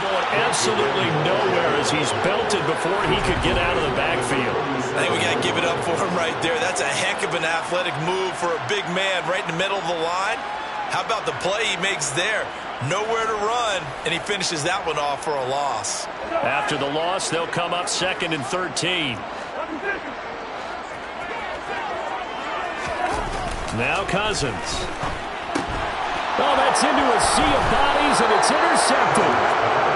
going absolutely nowhere as he's belted before he could get out of the backfield. I think we got to give it up for him right there. That's a heck of an athletic move for a big man right in the middle of the line. How about the play he makes there? Nowhere to run, and he finishes that one off for a loss. After the loss, they'll come up 2nd and 13. Now Cousins. Oh, that's into a sea of bodies, and it's intercepted.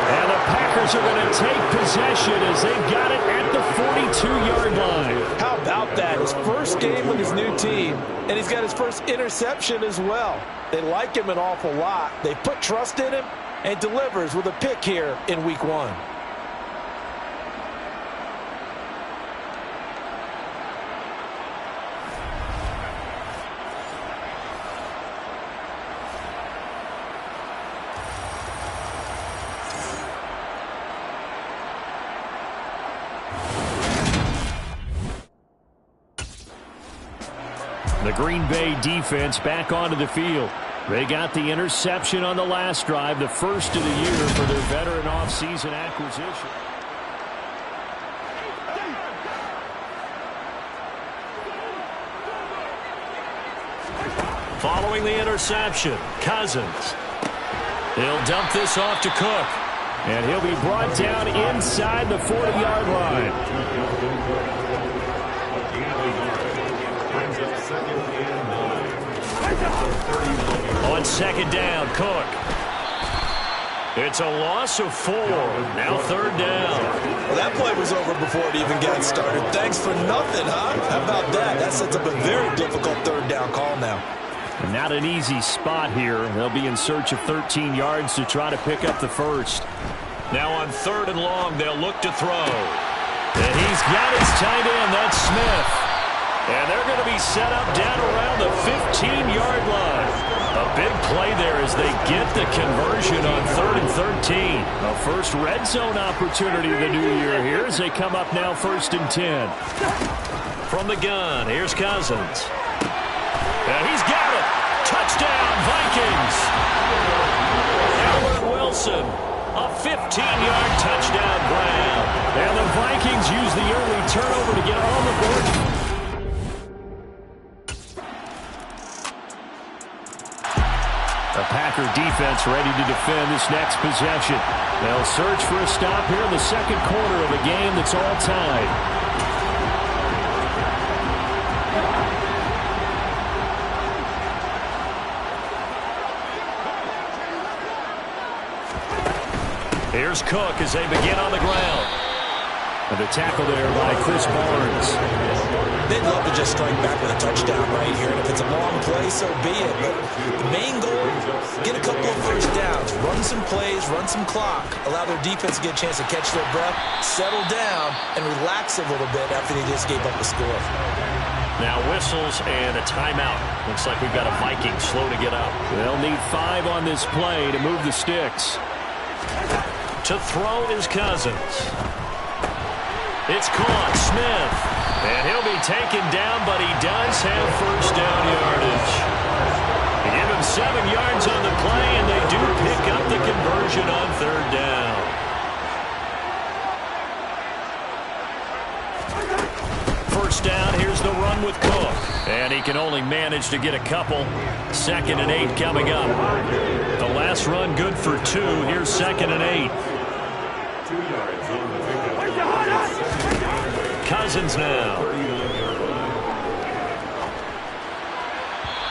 And the Packers are going to take possession as they've got it at the 42-yard line. How about that? His first game with his new team, and he's got his first interception as well. They like him an awful lot. They put trust in him and delivers with a pick here in week 1. The Green Bay defense back onto the field. They got the interception on the last drive, the first of the year for their veteran offseason acquisition. Following the interception, Cousins. He'll dump this off to Cook. And he'll be brought down inside the 40-yard line. On 2nd down, Cook. It's a loss of 4. Now 3rd down. Well, that play was over before it even got started. Thanks for nothing, huh? How about that? That sets up a very difficult 3rd down call now. Not an easy spot here. They'll be in search of 13 yards to try to pick up the first. Now on 3rd and long, they'll look to throw. And he's got his tight end. That's Smith. And they're going to be set up down around the 15-yard line. A big play there as they get the conversion on 3rd and 13. A first red zone opportunity of the new year here as they come up now 1st and 10. From the gun, here's Cousins. And he's got it. Touchdown, Vikings. Albert Wilson, a 15-yard touchdown grab. And the Vikings use the early turnover to get on the board. The Packer defense ready to defend this next possession. They'll search for a stop here in the 2nd quarter of a game that's all tied. Here's Cook as they begin on the ground. And the tackle there by Chris Barnes. They'd love to just strike back with a touchdown right here, and if it's a long play, so be it. But the main goal, get a couple of first downs, run some plays, run some clock, allow their defense to get a chance to catch their breath, settle down, and relax a little bit after they just gave up the score. Now whistles and a timeout. Looks like we've got a Viking slow to get up. They'll need 5 on this play to move the sticks. To throw is Cousins. It's caught, Smith. And he'll be taken down, but he does have first down yardage. They give him 7 yards on the play, and they do pick up the conversion on 3rd down. First down, here's the run with Cook. And he can only manage to get a couple. 2nd and 8 coming up. The last run good for 2. Here's 2nd and 8. 2 yards on the pickup. Cousins now.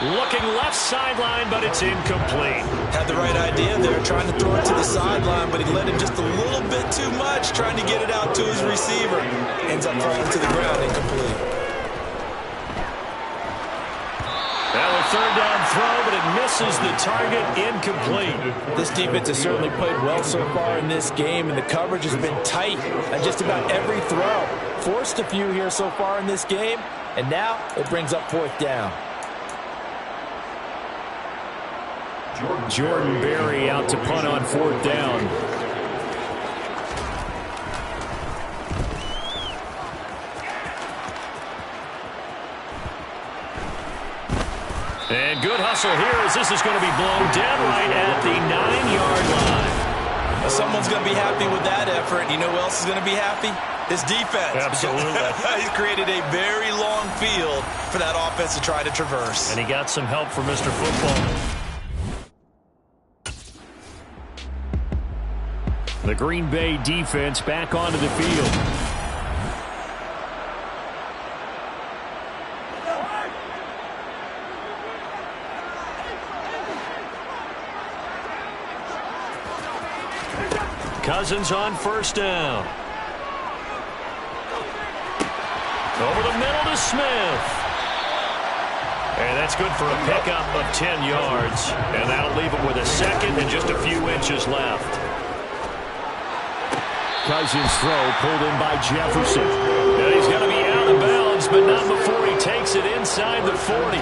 Looking left sideline, but it's incomplete. Had the right idea there, trying to throw it to the sideline, but he let him just a little bit too much, trying to get it out to his receiver. Ends up falling to the ground, incomplete. That was 3rd down throw, but it misses the target, incomplete. This defense has certainly played well so far in this game, and the coverage has been tight on just about every throw. Forced a few here so far in this game, and now it brings up 4th down. Jordan Berry out to punt on 4th down. And good hustle here as this is going to be blown dead right at the 9-yard line. Someone someone's going to be happy with that effort. You know who else is going to be happy? His defense. Absolutely. He's created a very long field for that offense to try to traverse. And he got some help from Mr. Football. The Green Bay defense back onto the field. Cousins on first down. Over the middle to Smith. And that's good for a pickup of 10 yards. And that'll leave him with a second and just a few inches left. Cousins' throw pulled in by Jefferson. And he's going to be out of bounds, but not before he takes it inside the 40.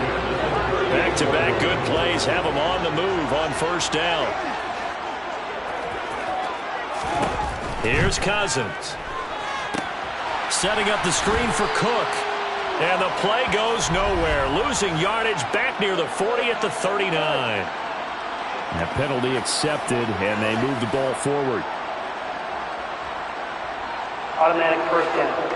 Back-to-back good plays have him on the move on first down. Here's Cousins. Setting up the screen for Cook. And the play goes nowhere. Losing yardage back near the 40 at the 39. That penalty accepted, and they move the ball forward. Automatic first down.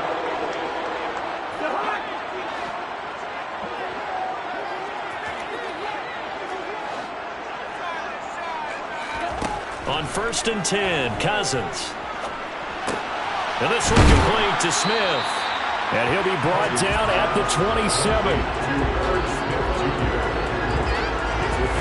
On first and 10, Cousins. And this one complete to Smith. And he'll be brought down at the 27.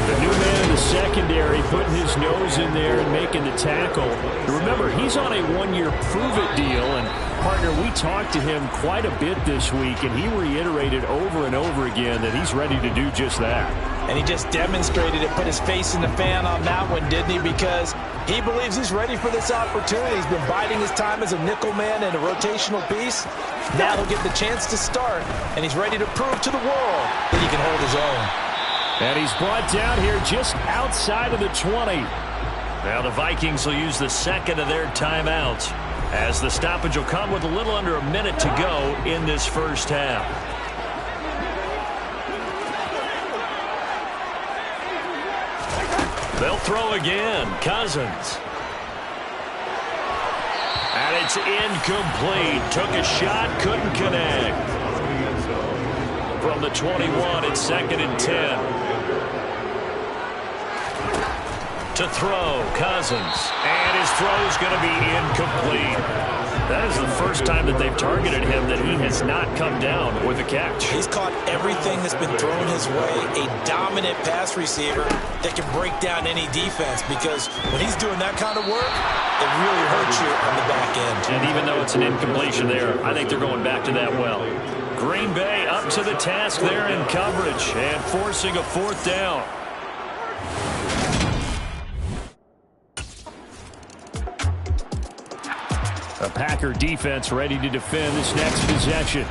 The new man in the secondary putting his nose in there and making the tackle. Remember, he's on a one-year prove-it deal, and partner, we talked to him quite a bit this week, and he reiterated over and over again that he's ready to do just that. And he just demonstrated it, put his face in the fan on that one, didn't he? Because he believes he's ready for this opportunity. He's been biding his time as a nickel man and a rotational piece. Now he'll get the chance to start, and he's ready to prove to the world that he can hold his own. And he's brought down here just outside of the 20. Now the Vikings will use the second of their timeouts, as the stoppage will come with a little under a minute to go in this first half. They'll throw again. Cousins. And it's incomplete. Took a shot, couldn't connect. From the 21, it's second and 10. To throw, Cousins. And his throw's going to be incomplete. That is the first time that they've targeted him that he has not come down with a catch. He's caught everything that's been thrown his way. A dominant pass receiver that can break down any defense, because when he's doing that kind of work, it really hurts you on the back end. And even though it's an incompletion there, I think they're going back to that well. Green Bay up to the task there in coverage and forcing a fourth down. A Packer defense ready to defend this next possession.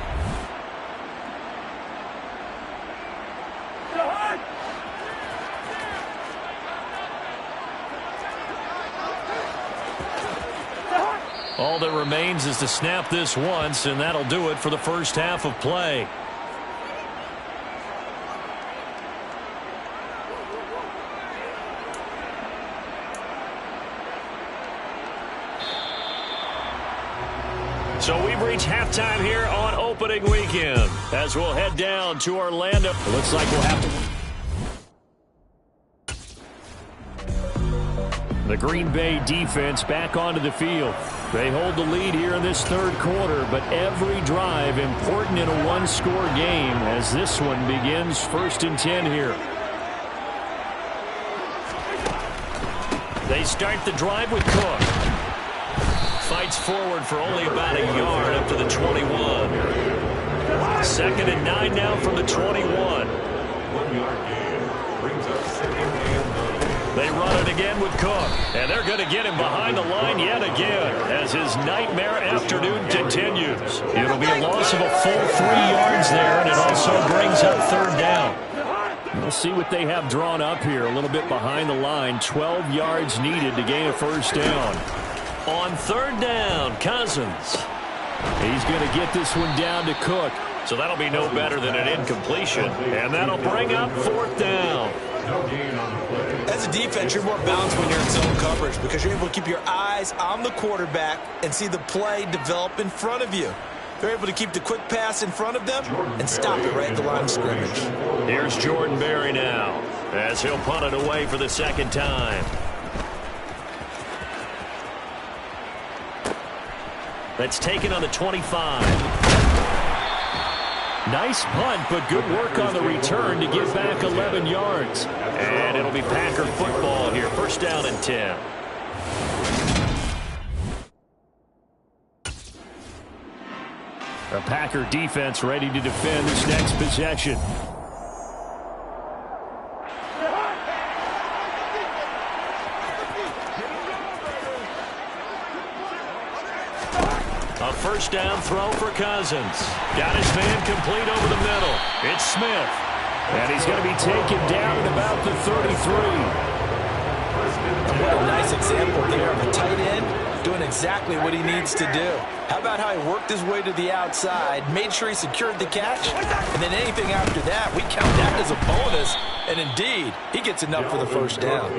All that remains is to snap this once, and that'll do it for the first half of play. So we've reached halftime here on opening weekend, as we'll head down to Orlando. It looks like we'll have to... The Green Bay defense back onto the field. They hold the lead here in this third quarter, but every drive important in a one-score game as this one begins first and 10 here. They start the drive with Cook. Fights forward for only about a yard up to the 21. Second and 9 now from the 21. 1 yard gain brings up second and 9. They run it again with Cook, and they're going to get him behind the line yet again as his nightmare afternoon continues. It'll be a loss of a full 3 yards there, and it also brings up third down. We'll see what they have drawn up here, a little bit behind the line. 12 yards needed to gain a first down. On third down, Cousins. He's going to get this one down to Cook. So that'll be no better than an incompletion. And that'll bring up fourth down. No gain on the play. As a defense, you're more balanced when you're in zone coverage because you're able to keep your eyes on the quarterback and see the play develop in front of you. They're able to keep the quick pass in front of them and stop it right at the line of scrimmage. Here's Jordan Berry now as he'll punt it away for the second time. That's taken on the 25. Nice punt, but good work on the return to get back 11 yards. And it'll be Packer football here. First down and 10. A Packer defense ready to defend this next possession. A first down throw for Cousins. Got his man complete over the middle. It's Smith. And he's going to be taken down at about the 33. What a nice example there of a tight end doing exactly what he needs to do. How about how he worked his way to the outside, made sure he secured the catch, and then anything after that, we count that as a bonus. And indeed, he gets enough for the first down.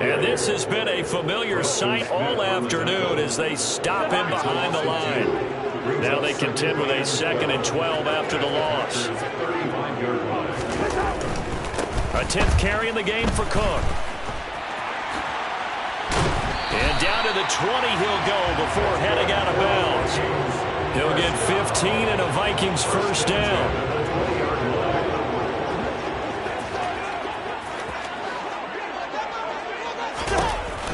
And this has been a familiar sight all afternoon as they stop him behind the line. Now they contend with a 2nd and 12 after the loss. A 10th carry in the game for Cook. And down to the 20 he'll go before heading out of bounds. He'll get 15 and a Vikings first down.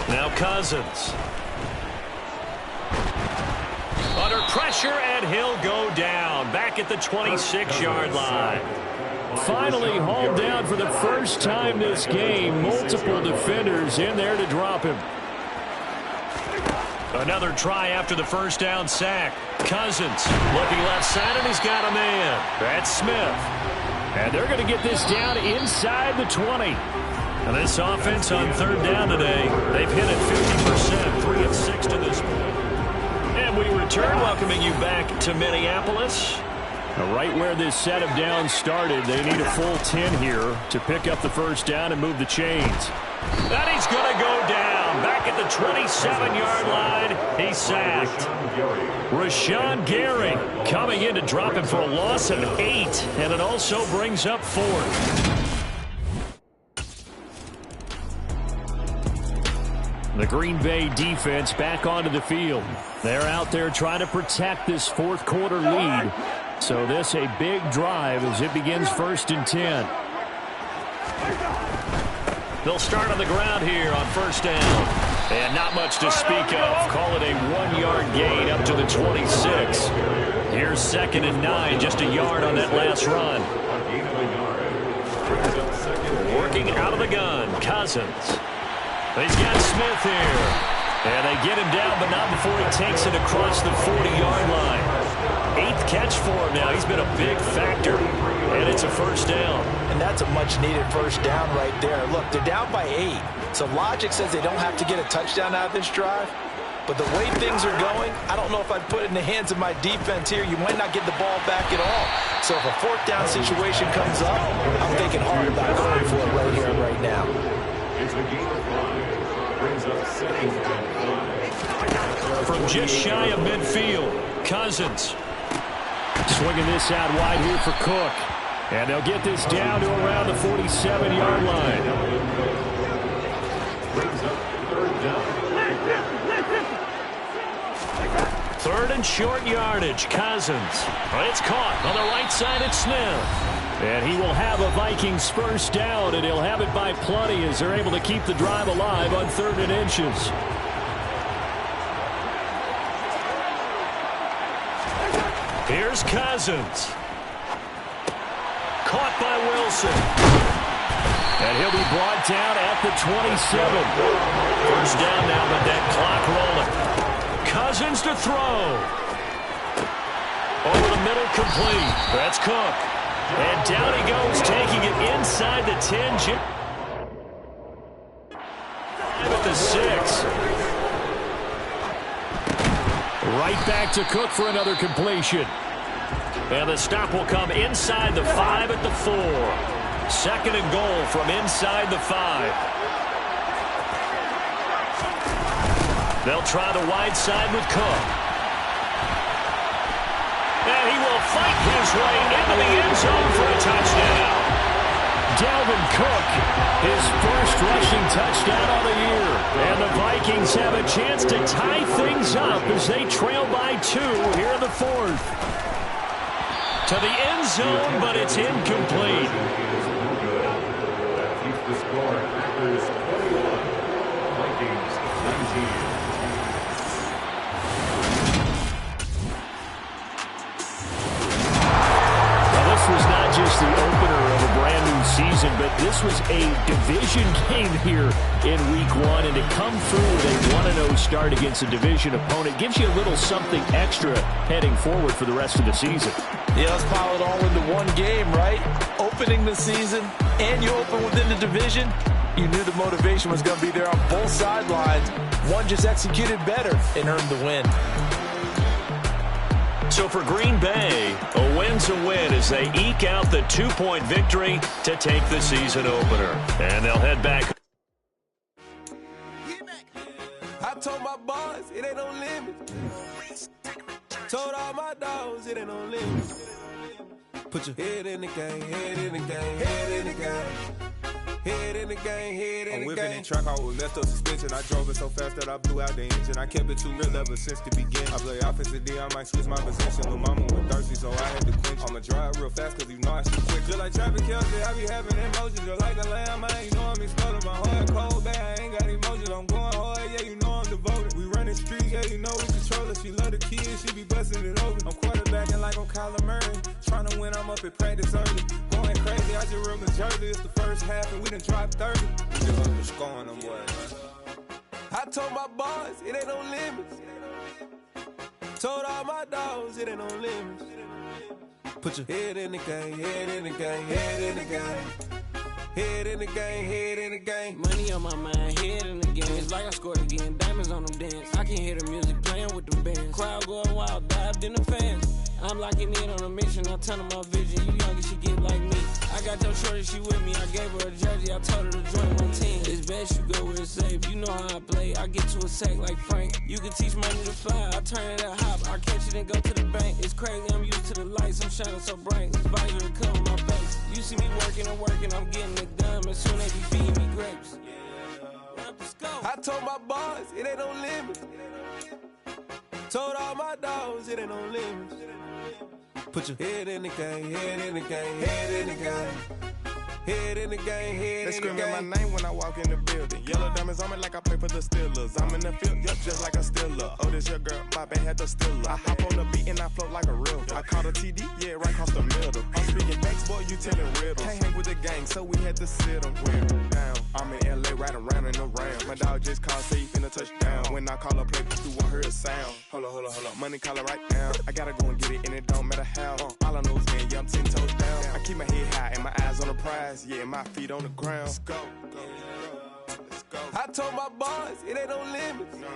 Now Cousins. Under pressure, and he'll go down. Back at the 26-yard line. Finally hauled down for the first time this game. Multiple defenders in there to drop him. Another try after the first down sack. Cousins looking left side, and he's got a man. That's Smith. And they're going to get this down inside the 20. And this offense on third down today, they've hit it 50%, 3 of 6 to this point. And we return, welcoming you back to Minneapolis. Right where this set of downs started, they need a full 10 here to pick up the first down and move the chains. And he's going to go down. Back at the 27-yard line, he's sacked. Rashawn Gary coming in to drop him for a loss of 8, and it also brings up 4th. The Green Bay defense back onto the field. They're out there trying to protect this fourth quarter lead. So this a big drive as it begins 1st and 10. They'll start on the ground here on first down. And not much to speak of. Call it a 1-yard gain up to the 26. Here's 2nd and 9, just a yard on that last run. Working out of the gun, Cousins. He's got Smith here. And they get him down, but not before he takes it across the 40-yard line. 8th catch for him now. He's been a big factor. And it's a first down. And that's a much-needed first down right there. Look, they're down by 8. So logic says they don't have to get a touchdown out of this drive. But the way things are going, I don't know if I'd put it in the hands of my defense here. You might not get the ball back at all. So if a 4th down situation comes up, I'm thinking hard about going for it right here and right now. It's a gain of 5. Brings up 2nd and 5. From just shy of midfield, Cousins. Swinging this out wide here for Cook. And they'll get this down to around the 47-yard line. Brings up 3rd down. 3rd and short yardage, Cousins. But it's caught on the right side at Smith. And he will have a Vikings first down, and he'll have it by plenty as they're able to keep the drive alive on 3rd and inches. Here's Cousins. Caught by Wilson. And he'll be brought down at the 27. First down now, but that clock rolling. Cousins to throw. Over the middle, complete. That's Cook. And down he goes, taking it inside the 10. At the 6. Right back to Cook for another completion. And the stop will come inside the 5 at the 4. Second and goal from inside the 5. They'll try the wide side with Cook. And he will fight his way into the end zone for a touchdown. Dalvin Cook, his first rushing touchdown of the year. And the Vikings have a chance to tie things up as they trail by 2 here in the 4th. To the end zone, but it's incomplete. That keeps the score. Packers 21, Vikings 19. This was not just the opener of a brand new season, but this was a division game here in Week 1. And to come through with a 1-0 start against a division opponent gives you a little something extra heading forward for the rest of the season. Yeah, let's pile it all into one game, right? Opening the season, and you open within the division. You knew the motivation was going to be there on both sidelines. One just executed better and earned the win. So for Green Bay, a win's a win as they eke out the 2-point victory to take the season opener. And they'll head back. I told my boys it ain't no limit. Told all my dogs it ain't no limit. Put your head in the game, head in the game, head in the game. Head in the game, head in the game. I'm whipping in track, I was left up suspension. I drove it so fast that I blew out the engine. I kept it too real ever since the beginning. I play offensive D, I might switch my position. Lil' mama was thirsty, so I had to quench. I'ma drive real fast, cause you know I shoot quick. Just like traffic Kelsey, I be having emotions. Just like the lamb, I ain't know I'm exploding. My heart cold, bad, I ain't got emotions. I'm going hard, yeah, you know I'm devoted. We running streets, yeah, you know we control it. She love the kids, she be busting it over. I'm quarterbacking like I'm Kyler Murray. Trying to win, I'm up at practice early. Going crazy, I just rub the jersey. It's the first half, and we done dropped 30. We just up the scoring them boys. I told my boys it ain't no limits. Told all my dogs it ain't no limits. Put your head in the game, head in the game, head in the game. Head in the game, head in the game. Money on my mind, head in the game. It's like I scored again, diamonds on them dance. I can hear the music playing with them bands. Crowd going wild, dived in the fans. I'm locking in on a mission, I turn on my vision. You young and she get like me. I got your shorty, she with me. I gave her a jersey, I told her to join my team. It's best you go where it's safe. You know how I play. I get to a sack like Frank. You can teach money to fly. I turn it at hop. I catch it and go to the bank. It's crazy, I'm used to the lights. I'm shining so bright. This visor will cover my face. You see me working and working. I'm getting it done. As soon as they be feeding me grapes. I told my boys it ain't no limits. Told all my dogs it ain't no limits. Put your head in the game, head in the game, head in the game. Head in the game, head in the game. They screaming my name when I walk in the building. Yellow diamonds on me like I play for the Steelers. I'm in the field, yep, just like a Steeler. Oh, this your girl, my bad had the Steeler. I hop on the beat and I float like a real. I caught a TD, yeah, right across the middle. I'm speaking thanks, boy, you telling riddles. Can't hang with the gang, so we had to sit them down. I'm in LA, riding around in the Ram. My dog just called, say he finna touch down. When I call a play, you won't hear a sound. Hold up, money call it right now. I gotta go and get it, and it don't matter how. All I know is getting, yeah, I'm 10 toes down. I keep my head high and my eyes on the prize. Yeah, my feet on the ground. Let's go. Let's go. I told my boys it ain't no limits. No.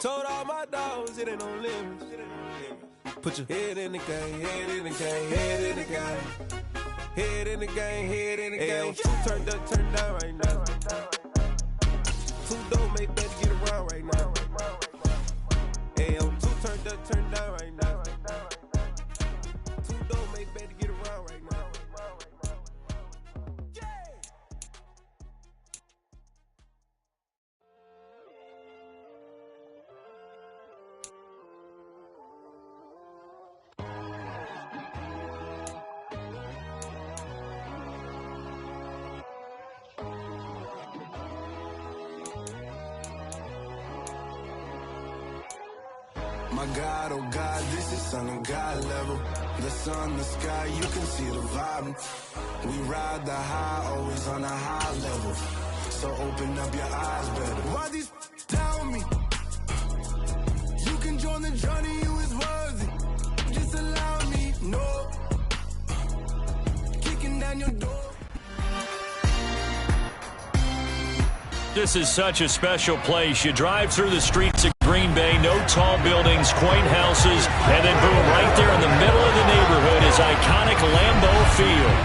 Told all my dogs it ain't no limits. Put your head in the game, head in the game, head in the game. Head in the game, head in the game. Turned up, turned down right now. Two dope make better get around right now. Hey, I'm two turned up, turned down right now. Two dope make better get around right now. My God, oh God, this is son of God level. The sun, the sky, you can see the vibe. We ride the high, always on a high level. So open up your eyes better. Why these tell me? You can join the journey, you is worthy. Just allow me, no. Kicking down your door. This is such a special place. You drive through the streets of Green Bay, no tall buildings, quaint houses, and then boom, right there in the middle of the neighborhood is iconic Lambeau Field.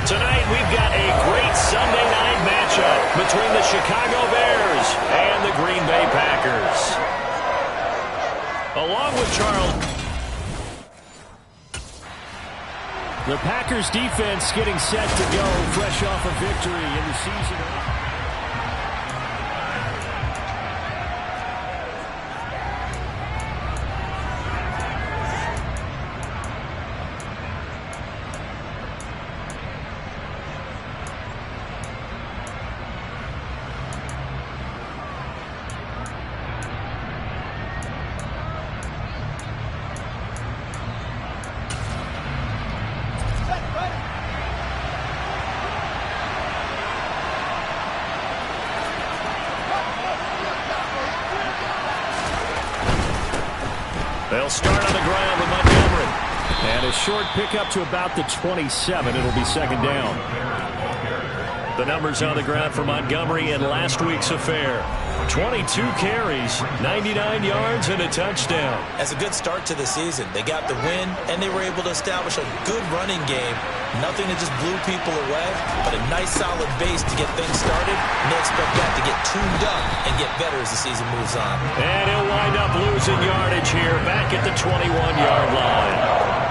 Tonight, we've got a great Sunday night matchup between the Chicago Bears and the Green Bay Packers. Along with Charles. The Packers defense getting set to go, fresh off a victory in the season. They'll start on the ground with Montgomery. And a short pickup to about the 27. It'll be second down. The numbers on the ground for Montgomery in last week's affair. 22 carries, 99 yards, and a touchdown. As a good start to the season, they got the win, and they were able to establish a good running game. Nothing that just blew people away, but a nice solid base to get things started, and they expect that to get tuned up and get better as the season moves on. And he'll wind up losing yardage here, back at the 21-yard line.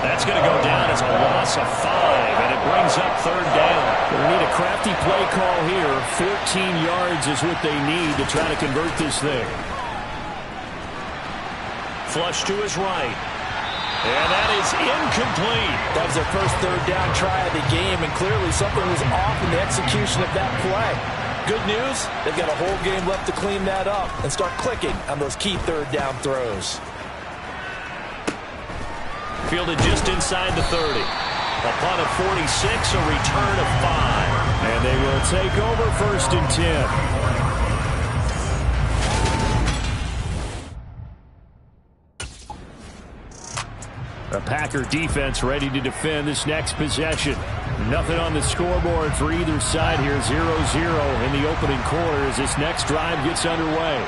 That's going to go down as a loss of 5, and it brings up third down. They need a crafty play call here. 14 yards is what they need to try to convert this thing. Flush to his right. And that is incomplete. That was their first third down try of the game, and clearly something was off in the execution of that play. Good news, they've got a whole game left to clean that up and start clicking on those key third down throws. Fielded just inside the 30. A punt of 46, a return of 5. And they will take over first and 10. The Packer defense ready to defend this next possession. Nothing on the scoreboard for either side here. 0-0 in the opening quarter as this next drive gets underway.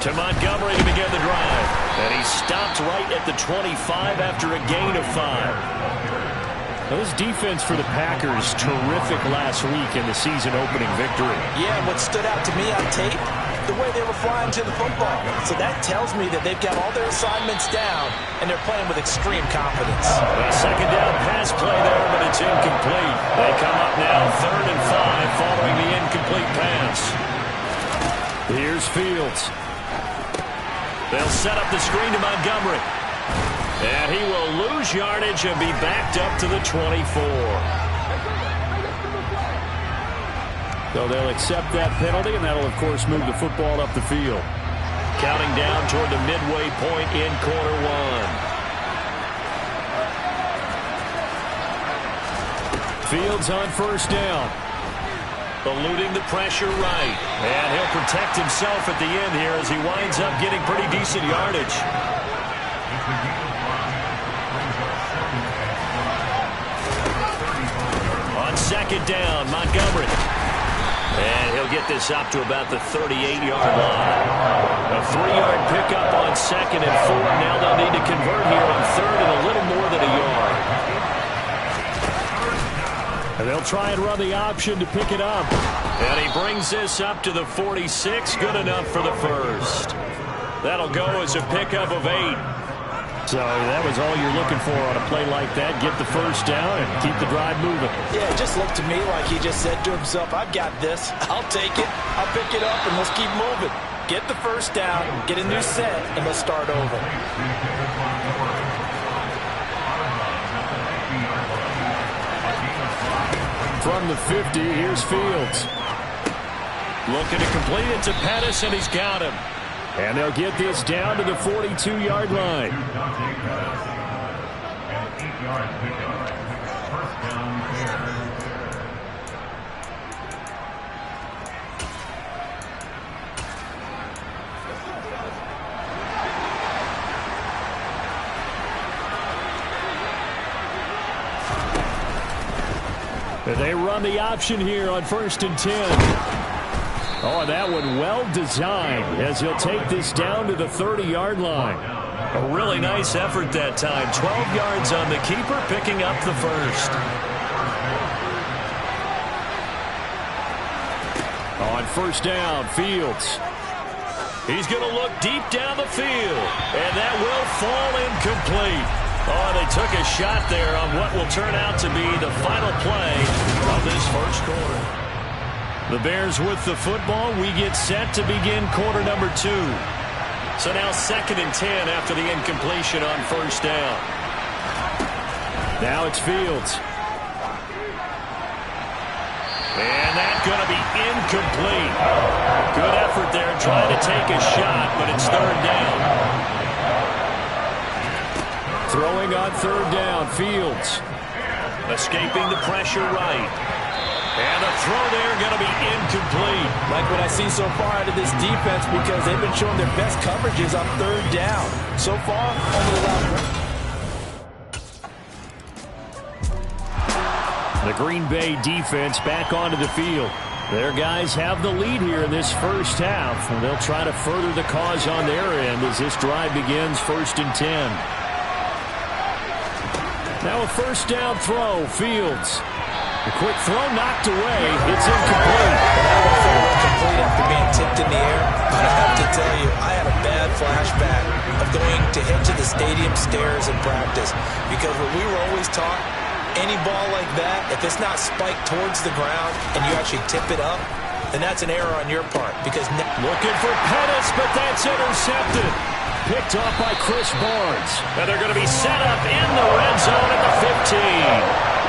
To Montgomery to begin the drive. And he stopped right at the 25 after a gain of 5. Well, this defense for the Packers, terrific last week in the season-opening victory. Yeah, what stood out to me on tape, the way they were flying to the football. So that tells me that they've got all their assignments down, and they're playing with extreme confidence. A second down pass play there, but it's incomplete. They come up now, 3rd and 5, following the incomplete pass. Here's Fields. They'll set up the screen to Montgomery. And he will lose yardage and be backed up to the 24. So they'll accept that penalty, and that'll, of course, move the football up the field. Counting down toward the midway point in quarter 1. Fields on first down. Eluding the pressure right. And he'll protect himself at the end here as he winds up getting pretty decent yardage. On second down, Montgomery. And he'll get this up to about the 38-yard line. A 3-yard pickup on second and 4. Now they'll need to convert here on third and a little more than a yard. And they'll try and run the option to pick it up. And he brings this up to the 46. Good enough for the first. That'll go as a pickup of 8. So that was all you're looking for on a play like that. Get the first down and keep the drive moving. Yeah, it just looked to me like he just said to himself, I've got this. I'll take it. I'll pick it up, and let's keep moving. Get the first down, get a new set, and let's start over. From the 50, here's Fields. Looking to complete it to Pettis, and he's got him. And they'll get this down to the 42-yard line. They run the option here on 1st and 10. Oh, that one well designed as he'll take this down to the 30-yard line. A really nice effort that time. 12 yards on the keeper, picking up the first. On first down, Fields. He's going to look deep down the field, and that will fall incomplete. Oh, they took a shot there on what will turn out to be the final play of this first quarter. The Bears with the football. We get set to begin quarter number 2. So now 2nd and 10 after the incompletion on first down. Now it's Fields. And that's going to be incomplete. Good effort there trying to take a shot, but it's 3rd down. Throwing on 3rd down, Fields. Escaping the pressure right. And the throw there going to be incomplete. Like what I see so far out of this defense, because they've been showing their best coverages on 3rd down. So far, only allowed one. The Green Bay defense back onto the field. Their guys have the lead here in this first half, and they'll try to further the cause on their end as this drive begins 1st and 10. Now a first down throw, Fields. A quick throw knocked away. It's incomplete. That one fell incomplete after being tipped in the air. But I have to tell you, I had a bad flashback of going to head to the stadium stairs in practice, because what we were always taught, any ball like that, if it's not spiked towards the ground and you actually tip it up, then that's an error on your part. Because looking for Pettis, but that's intercepted. Picked off by Chris Barnes. And they're going to be set up in the red zone at the 15.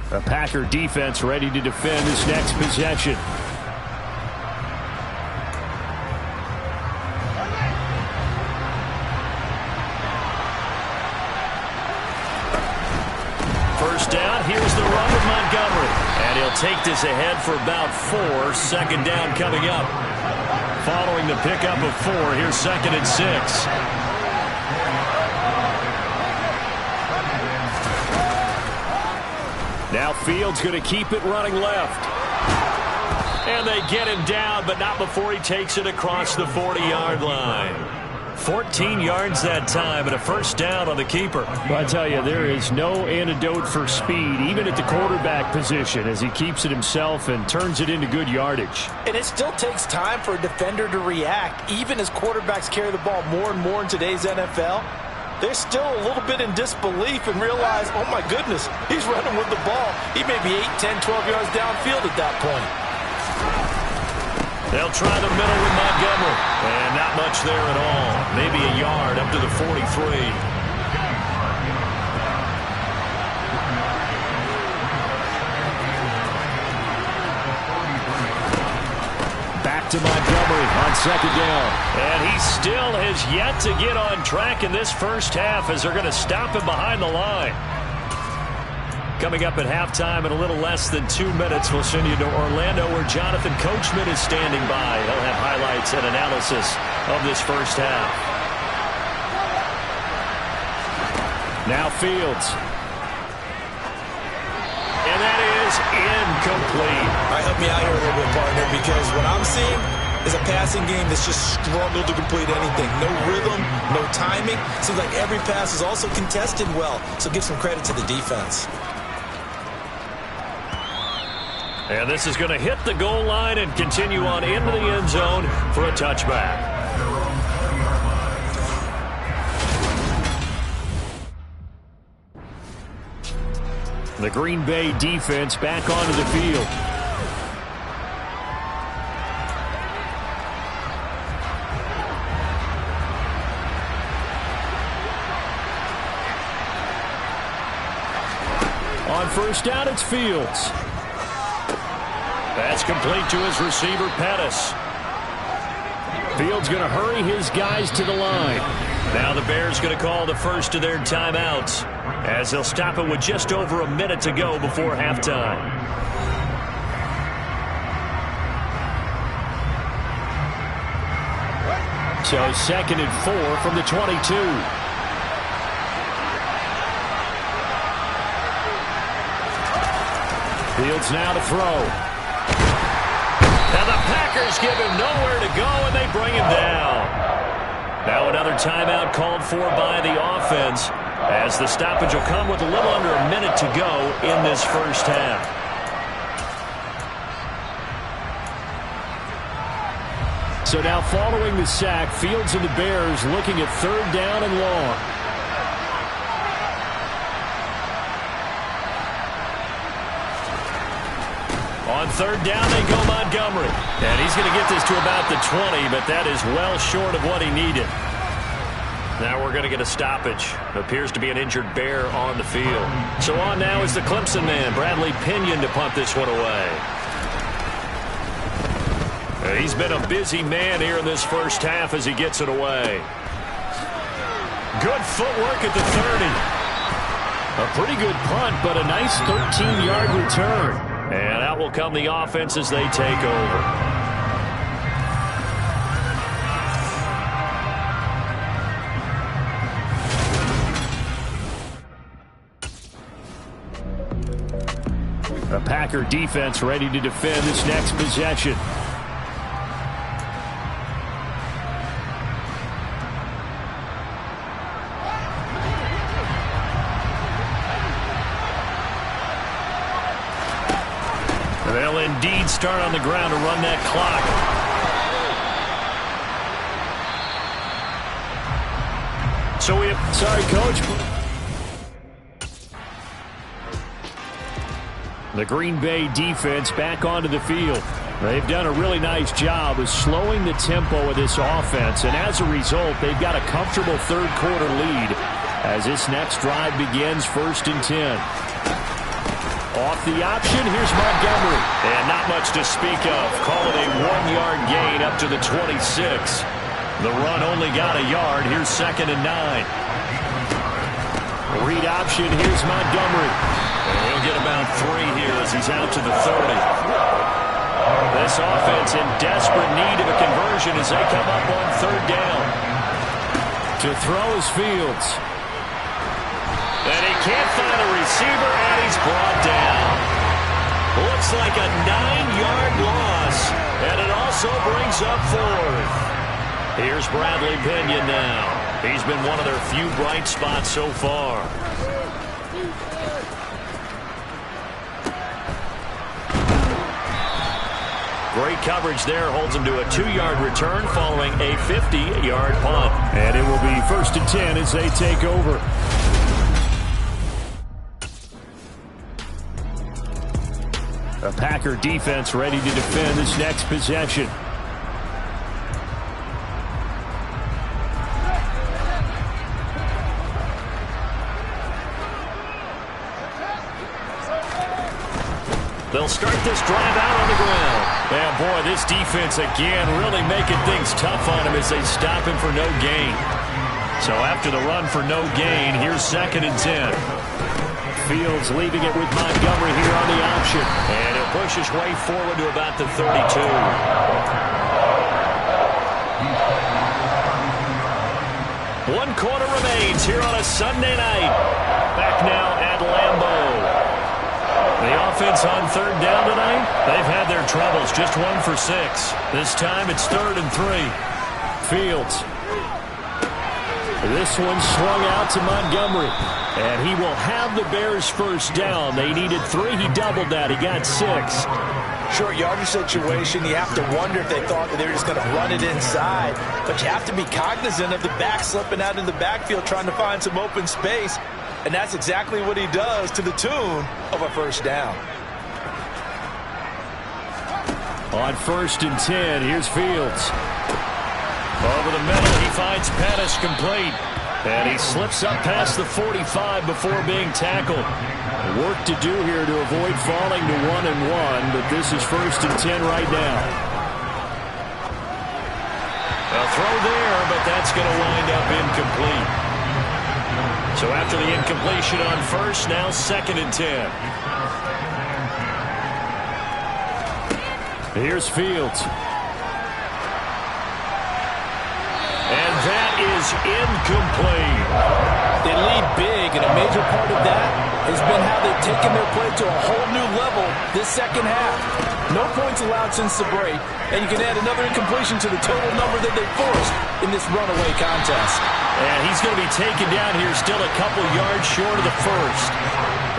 A Packer defense ready to defend this next possession. First down, here's the run of Montgomery. And he'll take this ahead for about 4. 2nd down coming up. Following the pickup of 4, here's 2nd and 6. Now Fields going to keep it running left. And they get him down, but not before he takes it across the 40-yard line. 14 yards that time and a first down on the keeper. Well, I tell you, there is no antidote for speed, even at the quarterback position, as he keeps it himself and turns it into good yardage. And it still takes time for a defender to react, even as quarterbacks carry the ball more and more in today's NFL. They're still a little bit in disbelief and realize, oh my goodness, he's running with the ball. He may be 8, 10, 12 yards downfield at that point. They'll try the middle with Montgomery. And not much there at all. Maybe a yard up to the 43. Back to Montgomery on 2nd down. And he still has yet to get on track in this first half as they're going to stop him behind the line. Coming up at halftime in a little less than 2 minutes, we'll send you to Orlando where Jonathan Coachman is standing by. He'll have highlights and analysis of this first half. Now Fields. And that is incomplete. All right, help me out here a little bit, partner, because what I'm seeing is a passing game that's just struggled to complete anything. No rhythm, no timing. Seems like every pass is also contested well, so give some credit to the defense. And this is going to hit the goal line and continue on into the end zone for a touchback. The Green Bay defense back onto the field. On first down, it's Fields. That's complete to his receiver, Pettis. Fields going to hurry his guys to the line. Now the Bears going to call the first of their timeouts as they'll stop it with just over a minute to go before halftime. So 2nd and 4 from the 22. Fields now to throw. And the Packers give him nowhere to go, and they bring him down. Now another timeout called for by the offense, as the stoppage will come with a little under a minute to go in this first half. So now following the sack, Fields and the Bears looking at 3rd down and long. On 3rd down, they go Montgomery. And he's going to get this to about the 20, but that is well short of what he needed. Now we're going to get a stoppage. Appears to be an injured Bear on the field. So on now is the Clemson man, Bradley Pinion, to punt this one away. He's been a busy man here in this first half as he gets it away. Good footwork at the 30. A pretty good punt, but a nice 13-yard return. And out will come the offense as they take over. The Packer defense ready to defend this next possession. They'll indeed start on the ground to run that clock. So we have... Sorry, Coach. The Green Bay defense back onto the field. They've done a really nice job of slowing the tempo of this offense, and as a result, they've got a comfortable third-quarter lead as this next drive begins 1st and 10. Off the option, here's Montgomery. And not much to speak of. Call it a 1-yard gain up to the 26. The run only got a yard. Here's 2nd and 9. Read option, here's Montgomery. And he'll get about 3 here as he's out to the 30. This offense in desperate need of a conversion as they come up on 3rd down. To throw is Fields. And he can't find a receiver, and he's brought down. Looks like a 9-yard loss, and it also brings up 4th. Here's Bradley Pinion now. He's been one of their few bright spots so far. Great coverage there, holds him to a 2-yard return following a 50-yard punt. And it will be 1st and 10 as they take over. The Packer defense ready to defend this next possession. They'll start this drive out on the ground. Yeah, boy, this defense again really making things tough on him as they stop him for no gain. So after the run for no gain, here's 2nd and 10. Fields leaving it with Montgomery here on the option. And he'll push his way forward to about the 32. 1 quarter remains here on a Sunday night. Back now at Lambeau. The offense on 3rd down tonight, they've had their troubles. Just 1 for 6. This time it's 3rd and 3. Fields. This one swung out to Montgomery. And he will have the Bears' 1st down. They needed 3. He doubled that. He got 6. Short yardage situation. You have to wonder if they thought that they were just going to run it inside. But you have to be cognizant of the back slipping out in the backfield trying to find some open space. And that's exactly what he does to the tune of a 1st down. On 1st and 10, here's Fields. Over the middle, he finds Pettis complete. And he slips up past the 45 before being tackled. Work to do here to avoid falling to 1-1, but this is 1st and 10 right now. A throw there, but that's going to wind up incomplete. So after the incompletion on 1st, now 2nd and 10. Here's Fields. And that is incomplete. They lead big, and a major part of that has been how they've taken their play to a whole new level this second half. No points allowed since the break, and you can add another incompletion to the total number that they forced in this runaway contest. And he's going to be taken down here, still a couple yards short of the first.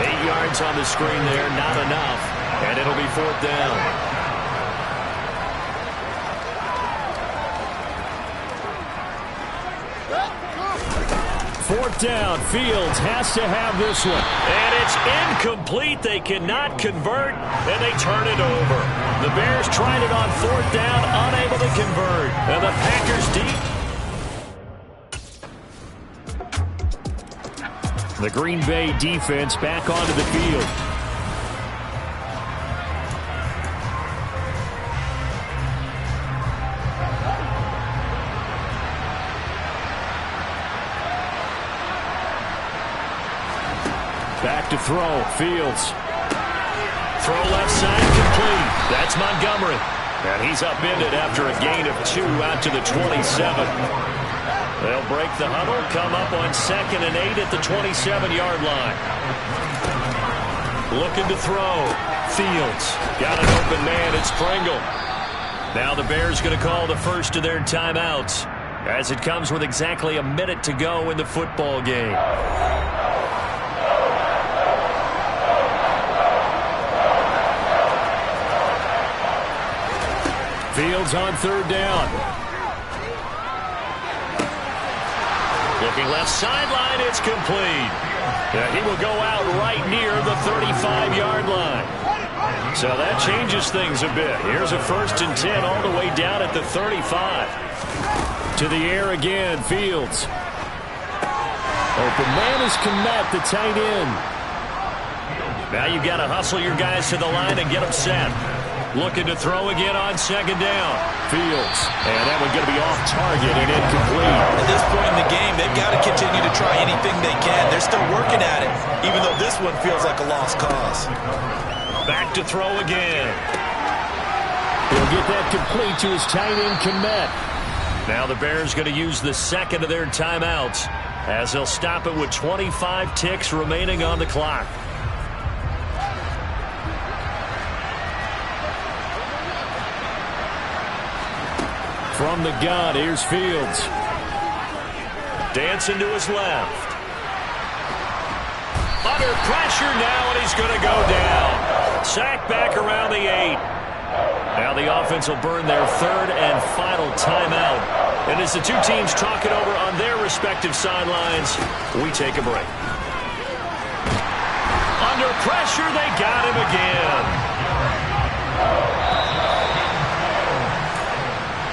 8 yards on the screen there, not enough, and it'll be 4th down. Fourth down, Fields has to have this one. And it's incomplete. They cannot convert, and they turn it over. The Bears tried it on 4th down, unable to convert. And the Packers deep. The Green Bay defense back onto the field. Back to throw, Fields. Throw left side, complete. That's Montgomery. And he's upended after a gain of 2 out to the 27. They'll break the huddle, come up on 2nd and 8 at the 27-yard line. Looking to throw. Fields. Got an open man. It's Pringle. Now the Bears going to call the first of their timeouts as it comes with exactly a minute to go in the football game. Fields on 3rd down. Looking left sideline, it's complete. Yeah, he will go out right near the 35-yard line. So that changes things a bit. Here's a 1st and 10 all the way down at the 35. To the air again, Fields. Open man is Kmet, the tight end. Now you've got to hustle your guys to the line and get them set. Looking to throw again on 2nd down. Fields. And that one's going to be off target and incomplete. At this point in the game, they've got to continue to try anything they can. They're still working at it, even though this one feels like a lost cause. Back to throw again. He'll get that complete to his tight end, Kmet. Now the Bears going to use the second of their timeouts as they'll stop it with 25 ticks remaining on the clock. From the gun, here's Fields. Dancing to his left. Under pressure now, and he's going to go down. Sacked back around the 8. Now the offense will burn their 3rd and final timeout. And as the two teams talk it over on their respective sidelines, we take a break. Under pressure, they got him again.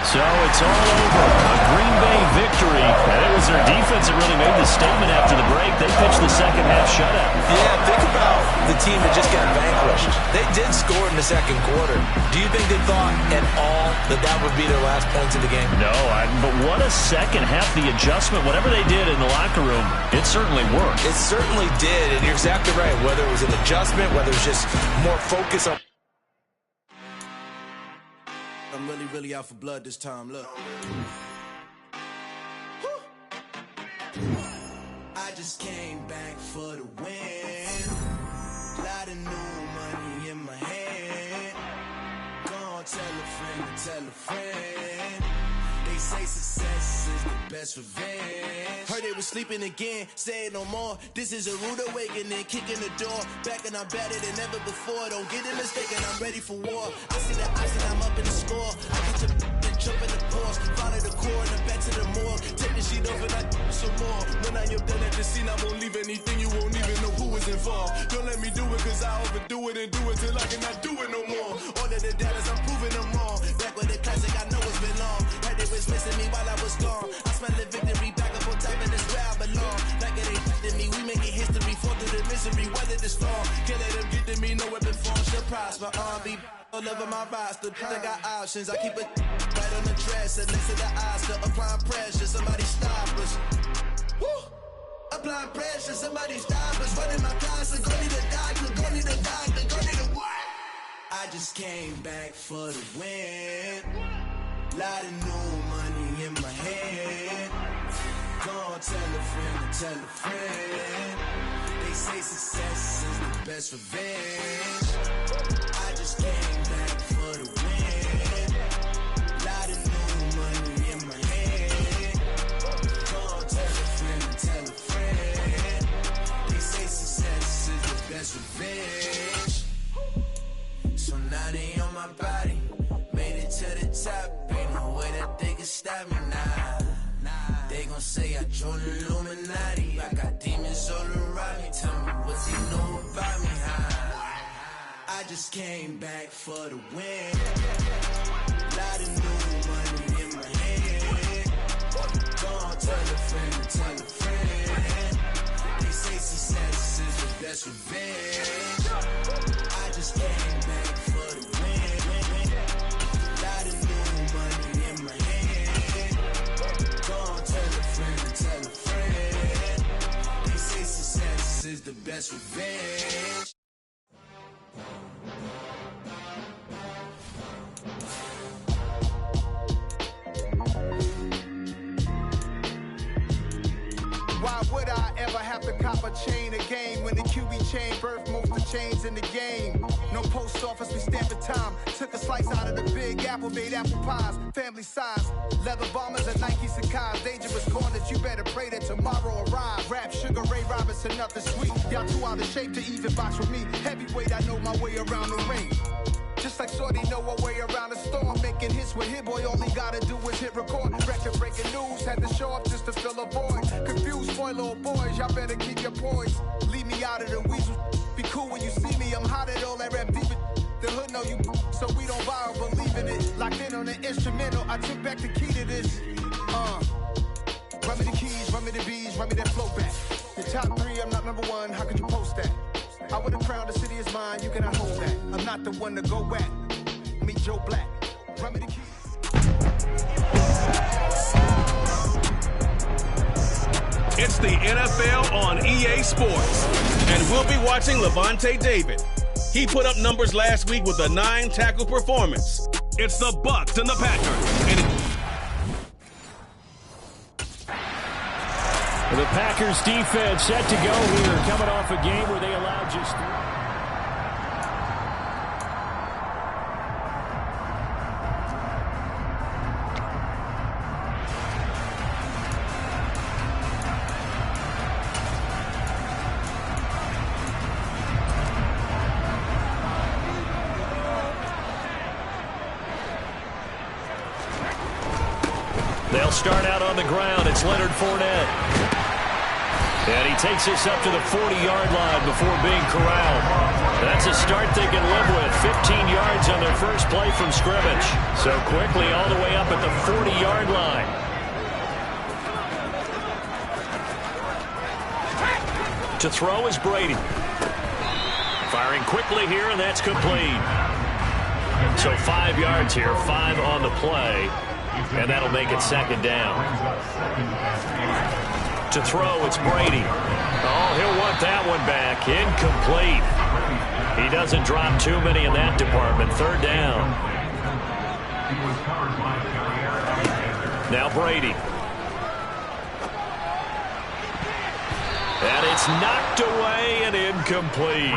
So it's all over. A Green Bay victory. And it was their defense that really made the statement after the break. They pitched the second half shutout. Yeah, think about the team that just got vanquished. They did score in the second quarter. Do you think they thought at all that that would be their last points of the game? No, but what a second half. The adjustment, whatever they did in the locker room, it certainly worked. It certainly did, and you're exactly right. Whether it was an adjustment, whether it was just more focus on... I'm really out for blood this time, look. I just came back for the win. Lot of new money in my hand. Gonna tell a friend to tell a friend. They say success is the best revenge. Heard they was sleeping again, say it no more. This is a rude awakening, kicking the door. Back and I'm better than ever before. Don't get it mistaken, I'm ready for war. I see the ice and I'm up in the score. I get your and jump in the course. Follow the core and I'm back to the morgue. Take the sheet off and I some more. When I am done at the scene, I won't leave anything. You won't even know who is involved. Don't let me do it cause I overdo it and do it till I cannot do it no more. All of the doubters, I'm proving them wrong. Back with the classic, I know it's been long. Heard they was missing me while I was gone. I smell the victory back up on top and it's where I belong. Like it ain't to me, we making history. Fall through the misery, weather the storm. Can't let them get to me, no weapon form should prosper. Be all over my roster. I got options, I keep it right on the dresser. Next to the Oscar, applying pressure. Somebody stop us. Woo! Applying pressure, somebody stop us. Running my closet, go need a doctor, go need a doctor, go need a what? I just came back for the win. Lot of new money in my hand. Gonna tell a friend to tell a friend. They say success is the best revenge. I just came back for the win. Lot of new money in my hand. Go on, tell a friend, tell a friend. They say success is the best revenge. So now they on my body. Made it to the top. Ain't no way that they can stop me now. They gon' say I joined the Illuminati. I got demons all around me. Tell me what they know about me, huh? I just came back for the win. Lot of new money in my hand. Go on, tell a friend, tell a friend. They say success is the best revenge. I just came back for the win. Lot of new money in my hand. Go on, tell a friend, tell a friend. They say success is the best revenge. Why would I ever have to cop a chain a game when the QB chain birthed most of the chains in the game? No post office, we stamping time. Took a slice out of the big apple, made apple pies, family size. Leather bombers and Nike Sacai's. Dangerous corners, you better pray that tomorrow arrive. Rap, Sugar Ray Robinson, nothing sweet. Y'all too out of shape to even box with me. Heavyweight, I know my way around the ring. Just like Shorty know her way around the storm. Making hits with Hit Boy, all he gotta do is hit record. Record breaking news, had to show up just to fill a void. Confused boy, little boys, y'all better keep your poise. Leave me out of the weasel. Be cool when you see me, I'm hot at all that rap deep. The hood know you, so we don't borrow, believe in it. Locked in on the instrumental, I took back the key to this. Run me the keys, run me the bees, run me that flow back. The top 3, I'm not number 1, how could you post that? I would have crowned the city is mine, you cannot hold that. I'm not the one to go back. Meet Joe Black. Run me the keys. It's the NFL on EA Sports. And we'll be watching Levante David. He put up numbers last week with a 9-tackle performance. It's the Bucs and the Packers. The Packers defense set to go here, coming off a game where they allowed just 3. They'll start out on the ground. It's Leonard Fournette. And he takes us up to the 40-yard line before being corralled. That's a start they can live with. 15 yards on their first play from scrimmage. So quickly all the way up at the 40-yard line. To throw is Brady. Firing quickly here, and that's complete. So 5 yards here, 5 on the play. And that'll make it second down. To throw, it's Brady. Oh, he'll want that one back. Incomplete. He doesn't drop too many in that department. Third down. Now Brady. And it's knocked away and incomplete.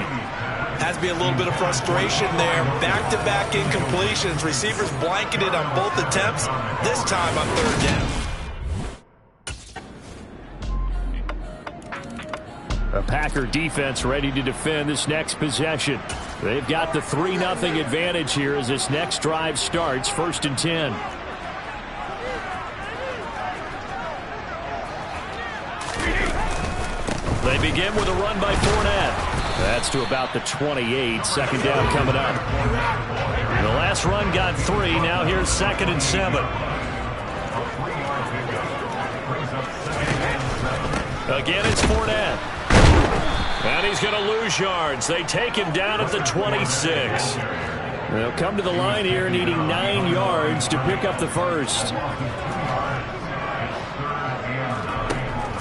Has to be a little bit of frustration there. Back-to-back incompletions. Receivers blanketed on both attempts. This time on third down. A Packer defense ready to defend this next possession. They've got the 3-0 advantage here as this next drive starts. 1st and 10. They begin with a run by Fournette. That's to about the 28. Second down coming up. The last run got 3. Now here's 2nd and 7. Again, it's Fournette. And he's going to lose yards. They take him down at the 26. They'll come to the line here needing 9 yards to pick up the first.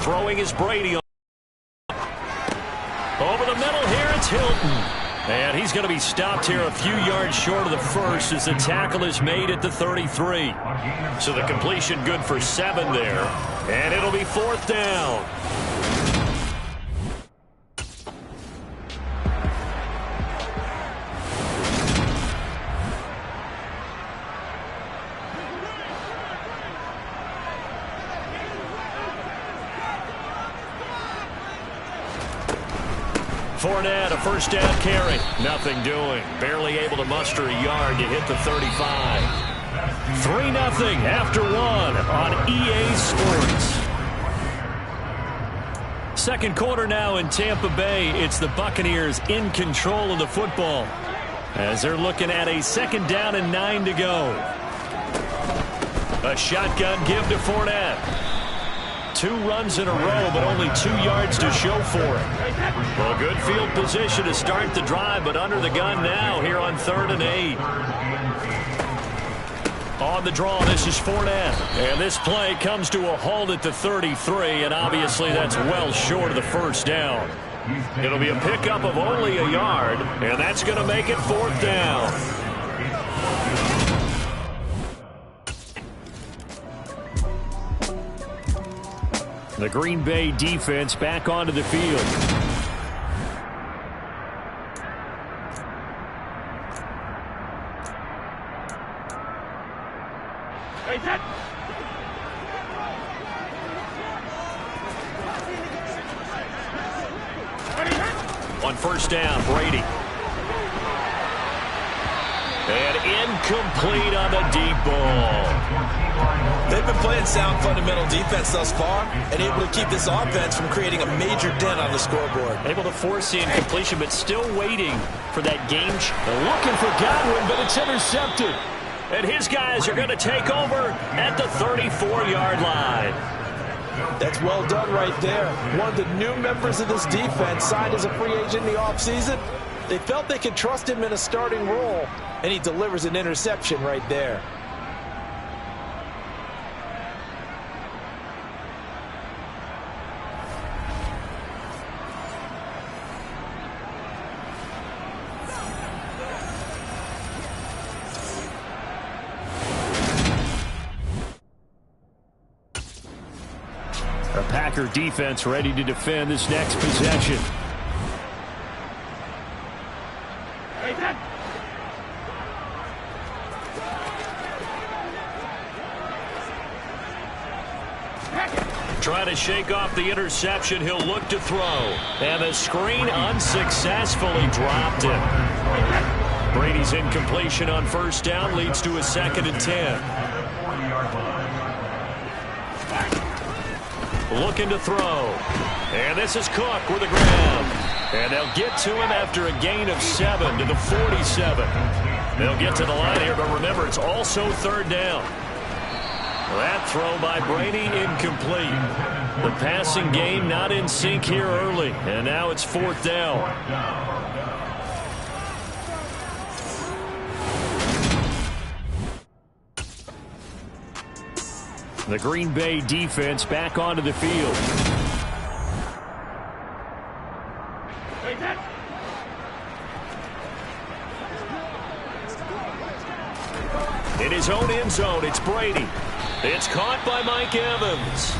Throwing is Brady. Over the middle here, it's Hilton. And he's going to be stopped here a few yards short of the first as the tackle is made at the 33. So the completion good for 7 there. And it'll be 4th down. Fournette, a first down carry. Nothing doing. Barely able to muster a yard to hit the 35. 3-0 after one on EA Sports. Second quarter now in Tampa Bay. It's the Buccaneers in control of the football as they're looking at a 2nd down and 9 to go. A shotgun give to Fournette. 2 runs in a row, but only 2 yards to show for it. Well, good field position to start the drive, but under the gun now here on 3rd and 8. On the draw, this is Fournette. And this play comes to a halt at the 33, and obviously that's well short of the first down. It'll be a pickup of only a yard, and that's going to make it 4th down. The Green Bay defense back onto the field. On first down, Brady. And incomplete on the deep ball. They've been playing sound fundamental defense thus far and able to keep this offense from creating a major dent on the scoreboard. Able to force the incompletion, but still waiting for that game. They're looking for Godwin, but it's intercepted. And his guys are going to take over at the 34-yard line. That's well done right there. One of the new members of this defense signed as a free agent in the offseason. They felt they could trust him in a starting role, and he delivers an interception right there. The Packer defense ready to defend this next possession. Trying to shake off the interception. He'll look to throw. And the screen unsuccessfully dropped him. Brady's incompletion on first down leads to a 2nd and 10. Looking to throw. And this is Cook with a grab. And they'll get to him after a gain of 7 to the 47. They'll get to the line here, but remember, it's also 3rd down. That throw by Brady incomplete. The passing game not in sync here early. And now it's 4th down. The Green Bay defense back onto the field. In his own end zone, it's Brady. It's caught by Mike Evans.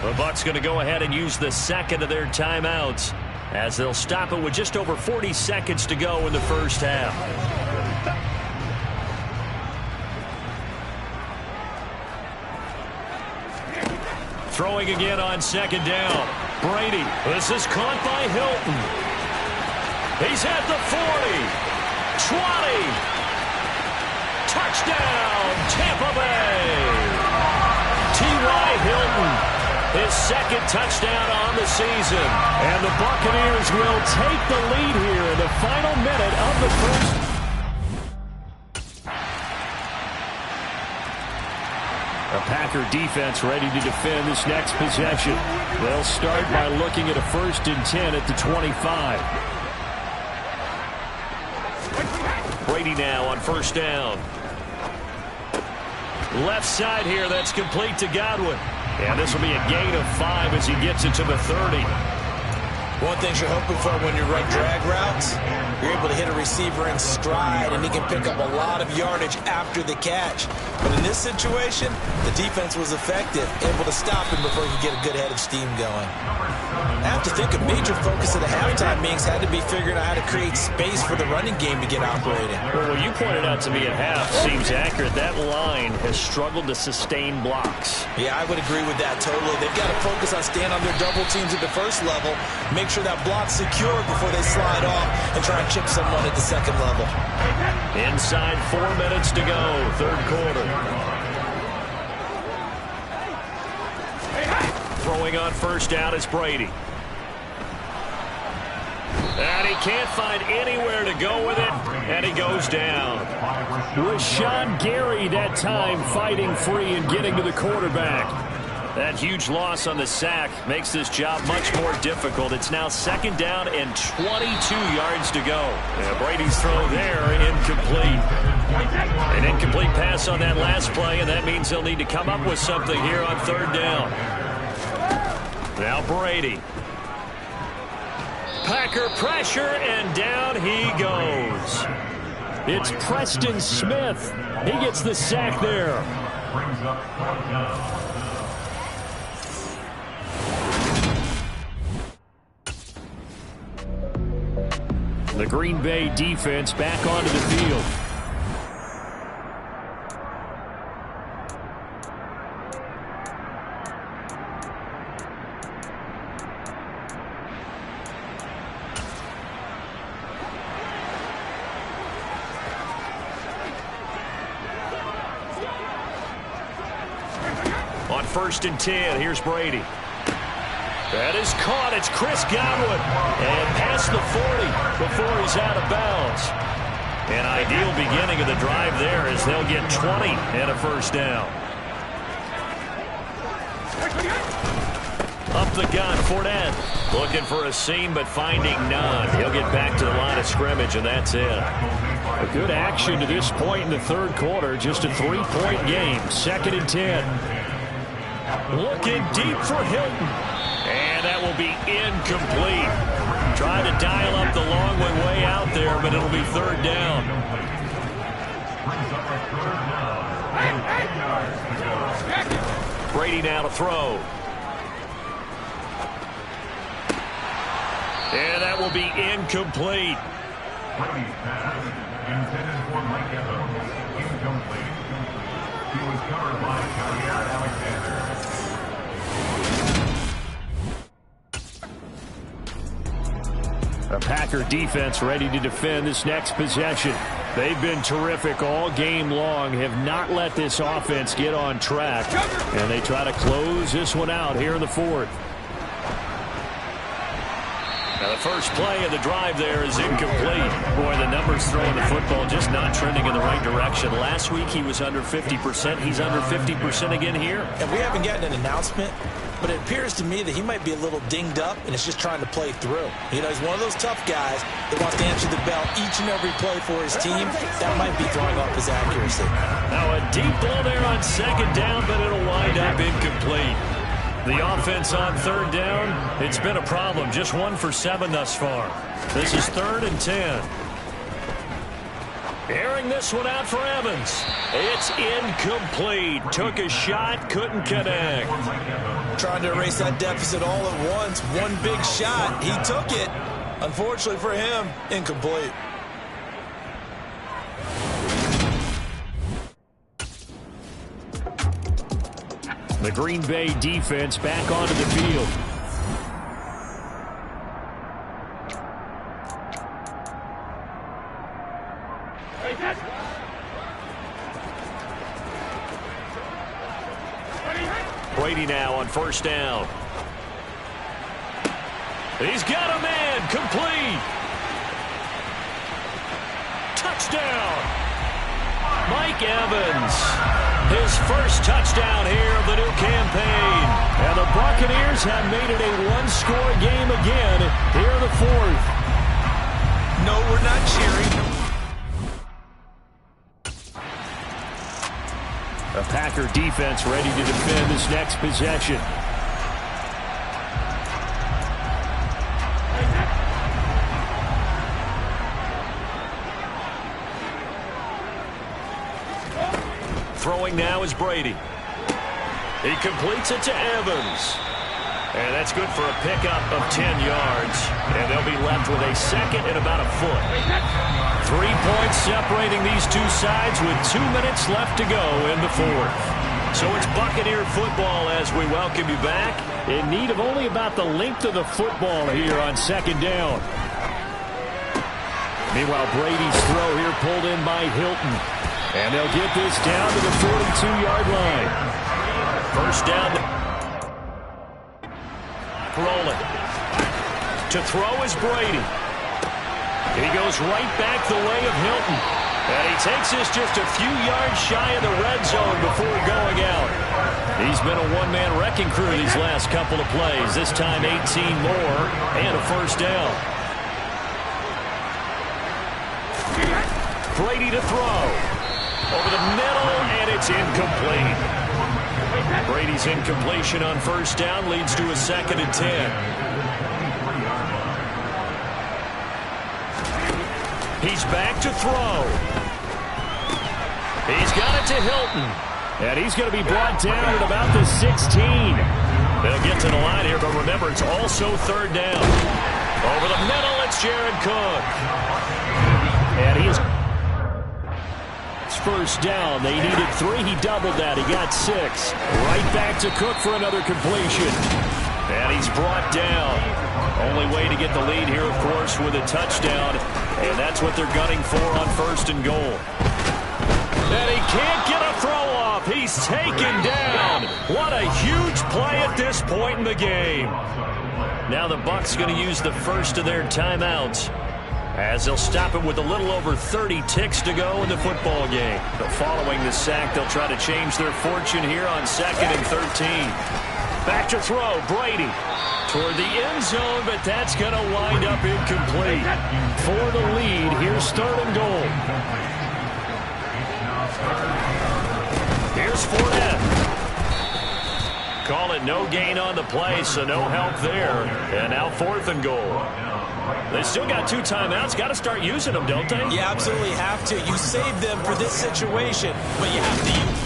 The Bucs going to go ahead and use the 2nd of their timeouts as they'll stop it with just over 40 seconds to go in the first half. Throwing again on 2nd down. Brady. This is caught by Hilton. He's at the 40. 20. Touchdown, Tampa Bay. T.Y. Hilton, his 2nd touchdown on the season. And the Buccaneers will take the lead here in the final minute of the first. The Packer defense ready to defend this next possession. They'll start by looking at a 1st and 10 at the 25. Brady now on first down. Left side here, that's complete to Godwin. And this will be a gain of 5 as he gets it to the 30. One thing you're hoping for when you run drag routes You're able to hit a receiver in stride, and he can pick up a lot of yardage after the catch. But in this situation, the defense was effective, able to stop him before he could get a good head of steam going. I have to think a major focus of the halftime meetings had to be figuring out how to create space for the running game to get operating. Well, what you pointed out to me at half seems accurate. That line has struggled to sustain blocks. Yeah, I would agree with that totally. They've got to focus on staying on their double teams at the first level, make sure that block's secure before they slide off and try and chip someone at the second level. Inside 4 minutes to go, third quarter. Throwing on first down is Brady. And he can't find anywhere to go with it, and he goes down. Rashawn Gary that time fighting free and getting to the quarterback. That huge loss on the sack makes this job much more difficult. It's now second down and 22 yards to go. Yeah, Brady's throw there, incomplete. An incomplete pass on that last play, and that means they'll need to come up with something here on third down. Now Brady. Packer pressure, and down he goes. It's Preston Smith. He gets the sack there. The Green Bay defense back onto the field. On 1st and 10, here's Brady. That is caught. It's Chris Godwin. And past the 40 before he's out of bounds. An ideal beginning of the drive there as they'll get 20 and a first down. Up the gun, Fournette. Looking for a seam, but finding none. He'll get back to the line of scrimmage, and that's it. A good action to this point in the third quarter. Just a 3-point game. 2nd and 10. Looking deep for Hilton. And that will be incomplete. Trying to dial up the long way out there, but it'll be third down. Brady now to throw. And that will be incomplete. Brady's pass intended for Mike Evans. Incomplete. He was covered by Javier Alexander. A Packer defense ready to defend this next possession. They've been terrific all game long, have not let this offense get on track, and they try to close this one out here in the fourth. Now the first play of the drive there is incomplete. Boy, the numbers throwing the football just not trending in the right direction. Last week he was under 50%. He's under 50% again here. And we haven't gotten an announcement, but it appears to me that he might be a little dinged up and is just trying to play through. You know, he's one of those tough guys that wants to answer the bell each and every play for his team. That might be throwing off his accuracy. Now a deep ball there on second down, but it'll wind up incomplete. The offense on third down, it's been a problem. Just 1 for 7 thus far. This is 3rd and 10. Airing this one out for Evans. It's incomplete. Took a shot, couldn't connect. Trying to erase that deficit all at once. One big shot. He took it. Unfortunately for him, incomplete. The Green Bay defense back onto the field. Brady now on first down. He's got a man, complete. Touchdown. Mike Evans. His first touchdown here of the new campaign. And the Buccaneers have made it a one-score game again here in the fourth. No, we're not cheering. A Packer defense ready to defend this next possession. Throwing now is Brady. He completes it to Evans. And that's good for a pickup of 10 yards. And they'll be left with a second and about a foot. 3 points separating these two sides with 2 minutes left to go in the fourth. So it's Buccaneer football as we welcome you back. In need of only about the length of the football here on second down. Meanwhile, Brady's throw here pulled in by Hilton. And they'll get this down to the 42-yard line. First down. Rolling. To throw is Brady. He goes right back the way of Hilton. And he takes this just a few yards shy of the red zone before going out. He's been a one-man wrecking crew these last couple of plays. This time 18 more and a first down. Brady to throw. Over the middle, and it's incomplete. Brady's incompletion on first down leads to a 2nd and 10. He's back to throw. He's got it to Hilton. And he's going to be brought down at about the 16. They'll get to the line here, but remember, it's also 3rd down. Over the middle, it's Jared Cook. And he is first down. They needed 3. He doubled that. He got 6. Right back to Cook for another completion. And he's brought down. Only way to get the lead here, of course, with a touchdown. And that's what they're gunning for on 1st and goal. And he can't get a throw off. He's taken down. What a huge play at this point in the game. Now the Bucs going to use the first of their timeouts, as they'll stop it with a little over 30 ticks to go in the football game. But following the sack, they'll try to change their fortune here on 2nd and 13. Back to throw, Brady toward the end zone, but that's going to wind up incomplete. For the lead, here's 3rd and goal. Here's Fournette. Call it no gain on the play, so no help there. And now 4th and goal. They still got 2 timeouts. Got to start using them, don't they? You absolutely have to. You save them for this situation, but you have to use.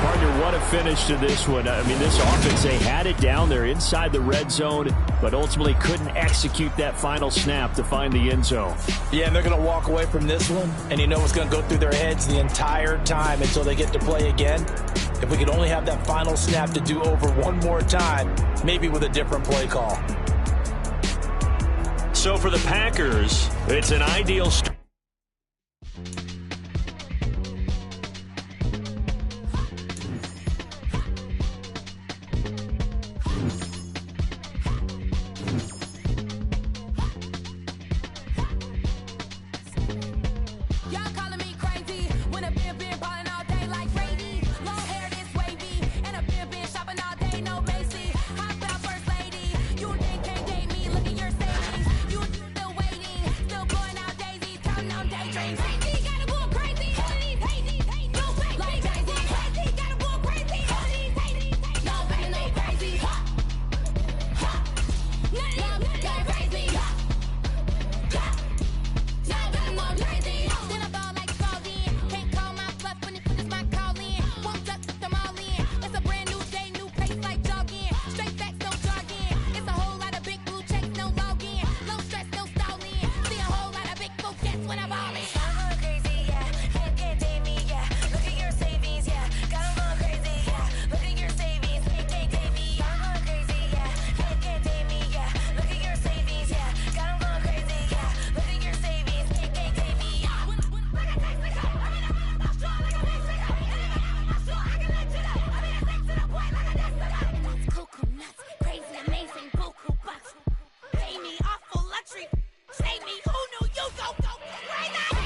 Partner, what a finish to this one. I mean, this offense, they had it down there inside the red zone, but ultimately couldn't execute that final snap to find the end zone. Yeah, and they're going to walk away from this one, and you know what's going to go through their heads the entire time until they get to play again. If we could only have that final snap to do over one more time, maybe with a different play call. So for the Packers, it's an ideal start. Save me, who knew you go crazy?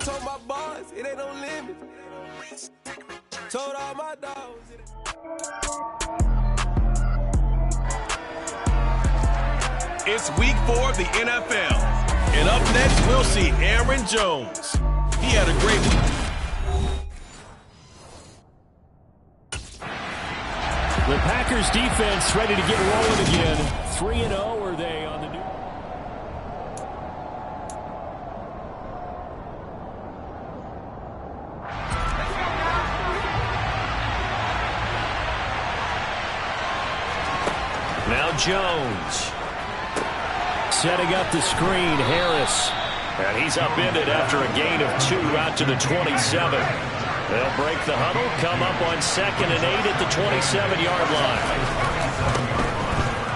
told my boys, it ain't no limit. Told all my dogs. It's week 4 of the NFL. And up next, we'll see Aaron Jones. He had a great week. The Packers defense ready to get rolling again. 3-0 are they on the new... Now Jones. Setting up the screen, Harris. And he's upended after a gain of 2 out to the 27. They'll break the huddle, come up on 2nd and 8 at the 27-yard line.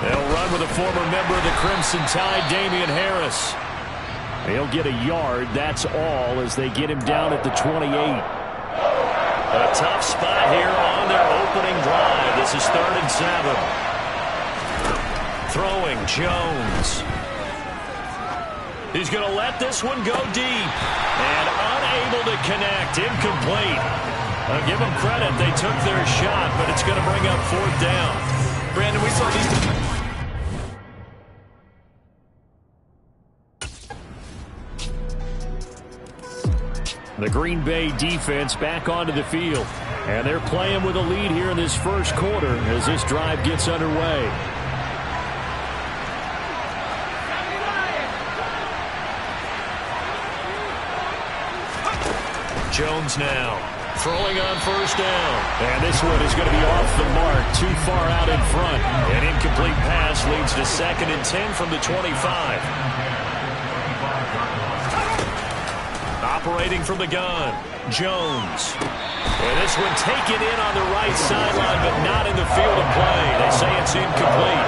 They'll run with a former member of the Crimson Tide, Damian Harris. He'll get a yard, that's all, as they get him down at the 28. A tough spot here on their opening drive. This is 3rd and 7. Throwing, Jones. He's going to let this one go deep. And unable to connect. Incomplete. I'll give them credit. They took their shot, but it's going to bring up 4th down. Brandon, we saw these... The Green Bay defense back onto the field. And they're playing with a lead here in this first quarter as this drive gets underway. Jones now throwing on 1st down. And this one is going to be off the mark, too far out in front. An incomplete pass leads to 2nd and 10 from the 25. Operating from the gun, Jones. And this one taken in on the right sideline, but not in the field of play. They say it's incomplete.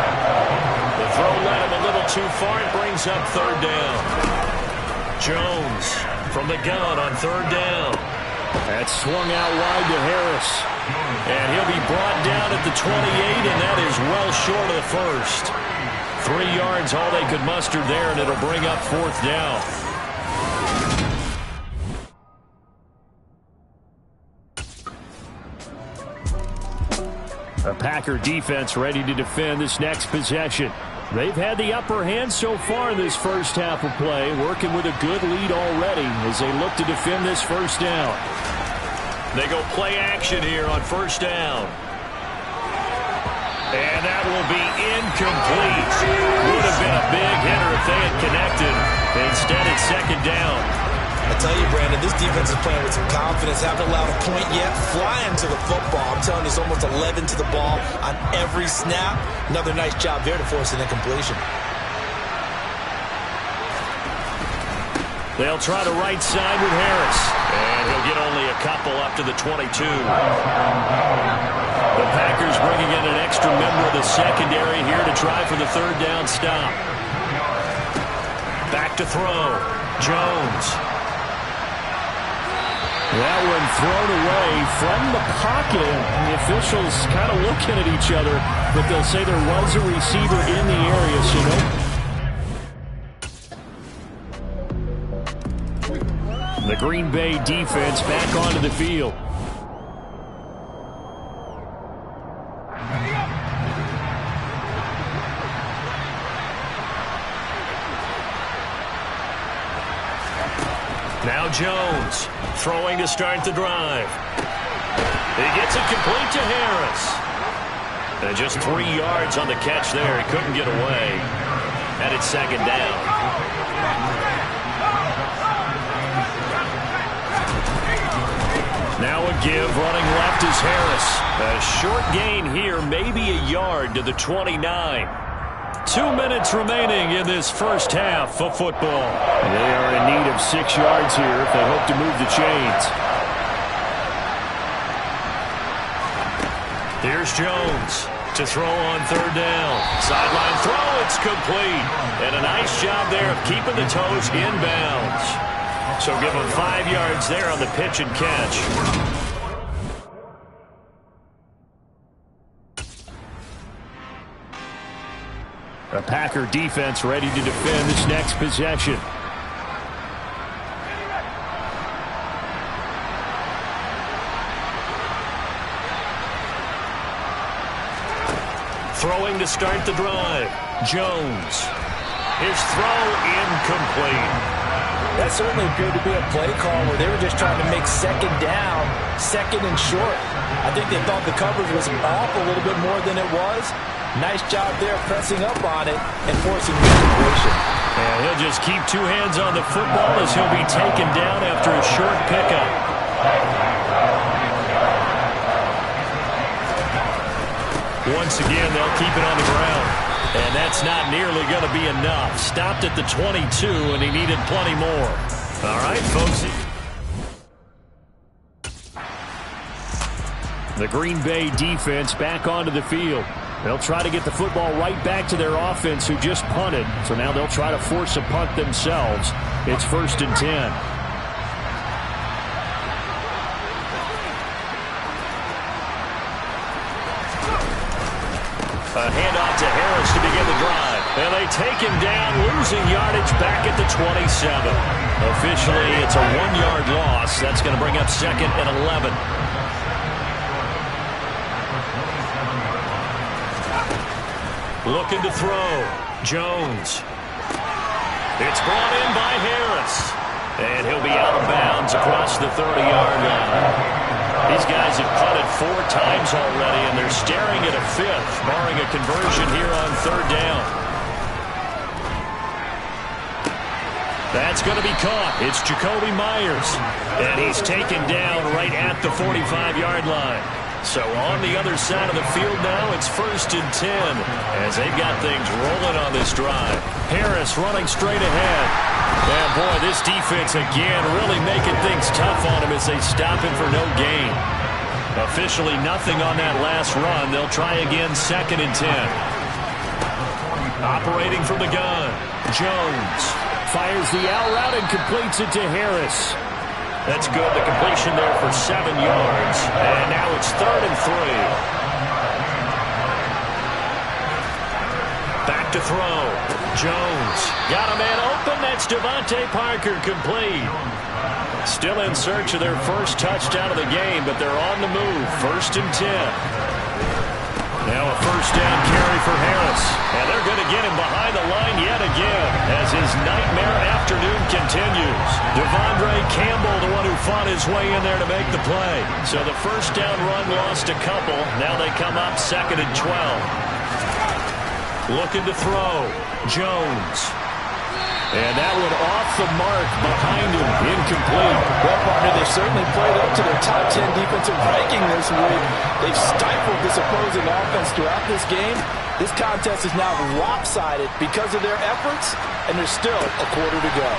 The throw led him a little too far. It brings up 3rd down. Jones from the gun on 3rd down. That's swung out wide to Harris. And he'll be brought down at the 28, and that is well short of the first. 3 yards, all they could muster there, and it'll bring up 4th down. A Packer defense ready to defend this next possession. They've had the upper hand so far in this first half of play, working with a good lead already as they look to defend this 1st down. They go play action here on 1st down. And that will be incomplete. Would have been a big hitter if they had connected. Instead, it's 2nd down. I tell you, Brandon, this defense is playing with some confidence. Haven't allowed a point yet. Flying to the football. I'm telling you, it's almost 11 to the ball on every snap. Another nice job there to force an incompletion. They'll try the right side with Harris. And he'll get only a couple up to the 22. The Packers bringing in an extra member of the secondary here to try for the 3rd down stop. Back to throw. Jones. That one thrown away from the pocket. The officials kind of looking at each other, but they'll say there was a receiver in the area, so no. The Green Bay defense back onto the field. Now Jones throwing to start the drive. He gets it complete to Harris. And just 3 yards on the catch there. He couldn't get away. And it's 2nd down. Now a give, running left is Harris. A short gain here, maybe a yard to the 29. 2 minutes remaining in this first half of football. They are in need of 6 yards here if they hope to move the chains. Here's Jones to throw on 3rd down. Sideline throw, it's complete. And a nice job there of keeping the toes inbounds. So give him 5 yards there on the pitch and catch. A Packer defense ready to defend this next possession. Throwing to start the drive. Jones. His throw incomplete. That certainly appeared to be a play call where they were just trying to make second down, second and short. I think they thought the coverage was off a little bit more than it was. Nice job there pressing up on it and forcing the situation. And he'll just keep two hands on the football as he'll be taken down after a short pickup. Once again, they'll keep it on the ground. And that's not nearly going to be enough. Stopped at the 22, and he needed plenty more. All right, folks. The Green Bay defense back onto the field. They'll try to get the football right back to their offense who just punted. So now they'll try to force a punt themselves. It's 1st and 10. A handoff to Harris to begin the drive. And they take him down, losing yardage back at the 27. Officially, it's a 1-yard loss. That's going to bring up 2nd and 11. Looking to throw. Jones. It's brought in by Harris. And he'll be out of bounds across the 30-yard line. These guys have punted 4 times already, and they're staring at a 5th, barring a conversion here on 3rd down. That's going to be caught. It's Jacoby Myers. And he's taken down right at the 45-yard line. So on the other side of the field now, it's 1st and 10 as they've got things rolling on this drive. Harris running straight ahead. And boy, this defense again really making things tough on him as they stop him for no gain. Officially nothing on that last run. They'll try again 2nd and 10. Operating from the gun. Jones fires the out route and completes it to Harris. That's good. The completion there for 7 yards. And now it's 3rd and 3. Back to throw. Jones got a man open. That's Devontae Parker, complete. Still in search of their first touchdown of the game, but they're on the move. 1st and 10. Now a 1st down carry for Harris. And they're going to get him behind the line yet again as his nightmare afternoon continues. Devondre Campbell, the one who fought his way in there to make the play. So the 1st down run lost a couple. Now they come up 2nd and 12. Looking to throw. Jones. And that one off the mark behind him. Incomplete. Well, partner, they've certainly played up to their top 10 defensive ranking this week. They've stifled this opposing offense throughout this game. This contest is now lopsided because of their efforts, and there's still a quarter to go.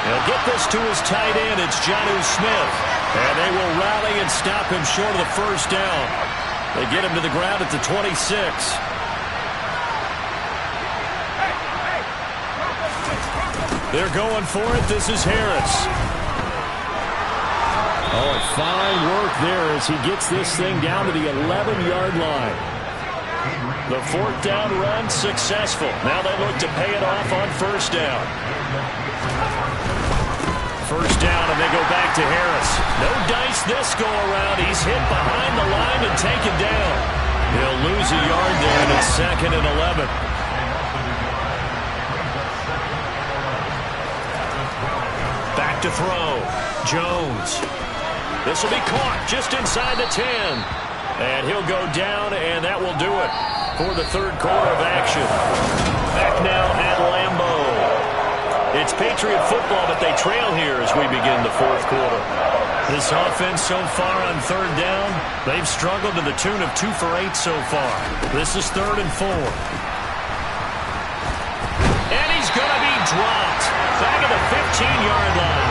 They'll get this to his tight end. It's Jonnu Smith. And they will rally and stop him short of the 1st down. They get him to the ground at the 26. They're going for it. This is Harris. Oh, fine work there as he gets this thing down to the 11-yard line. The 4th down run successful. Now they look to pay it off on 1st down. 1st down, and they go back to Harris. No dice this go around. He's hit behind the line and taken down. He'll lose a yard there, and it's 2nd and 11. Back to throw. Jones. This will be caught just inside the 10. And he'll go down, and that will do it for the 3rd quarter of action. Back now at Lambeau. It's Patriot football, but they trail here as we begin the 4th quarter. This offense so far on 3rd down, they've struggled to the tune of 2 for 8 so far. This is 3rd and 4. And he's going to be dropped back at the 15-yard line.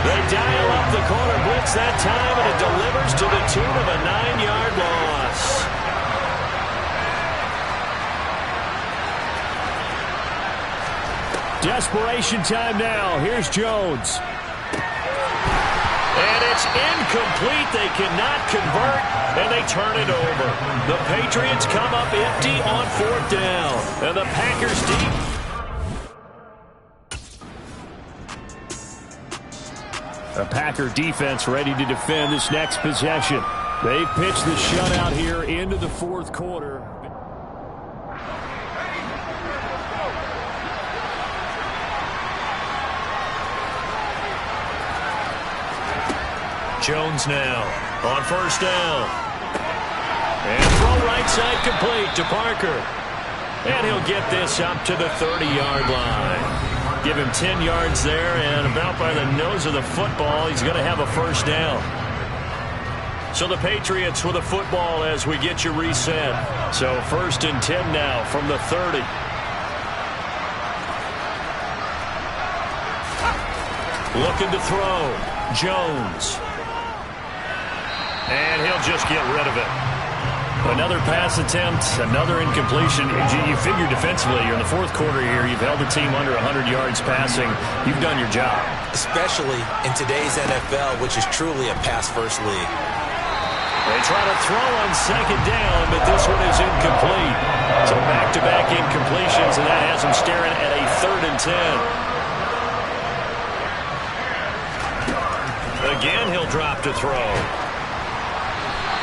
They dial up the corner blitz that time, and it delivers to the tune of a 9-yard loss. Desperation time now. Here's Jones. And it's incomplete. They cannot convert, and they turn it over. The Patriots come up empty on 4th down. And the Packers deep. A Packer defense ready to defend this next possession. They've pitched the shutout here into the 4th quarter. Jones now on first down. And throw right side complete to Parker. And he'll get this up to the 30-yard line. Give him 10 yards there, and about by the nose of the football, he's going to have a first down. So the Patriots with a football as we get you reset. So 1st and 10 now from the 30. Looking to throw. Jones. And he'll just get rid of it. Another pass attempt, another incompletion. You figure defensively, you're in the 4th quarter here. You've held the team under 100 yards passing. You've done your job. Especially in today's NFL, which is truly a pass-first league. They try to throw on 2nd down, but this one is incomplete. So back-to-back incompletions, and that has them staring at a 3rd and 10. Again, he'll drop to throw.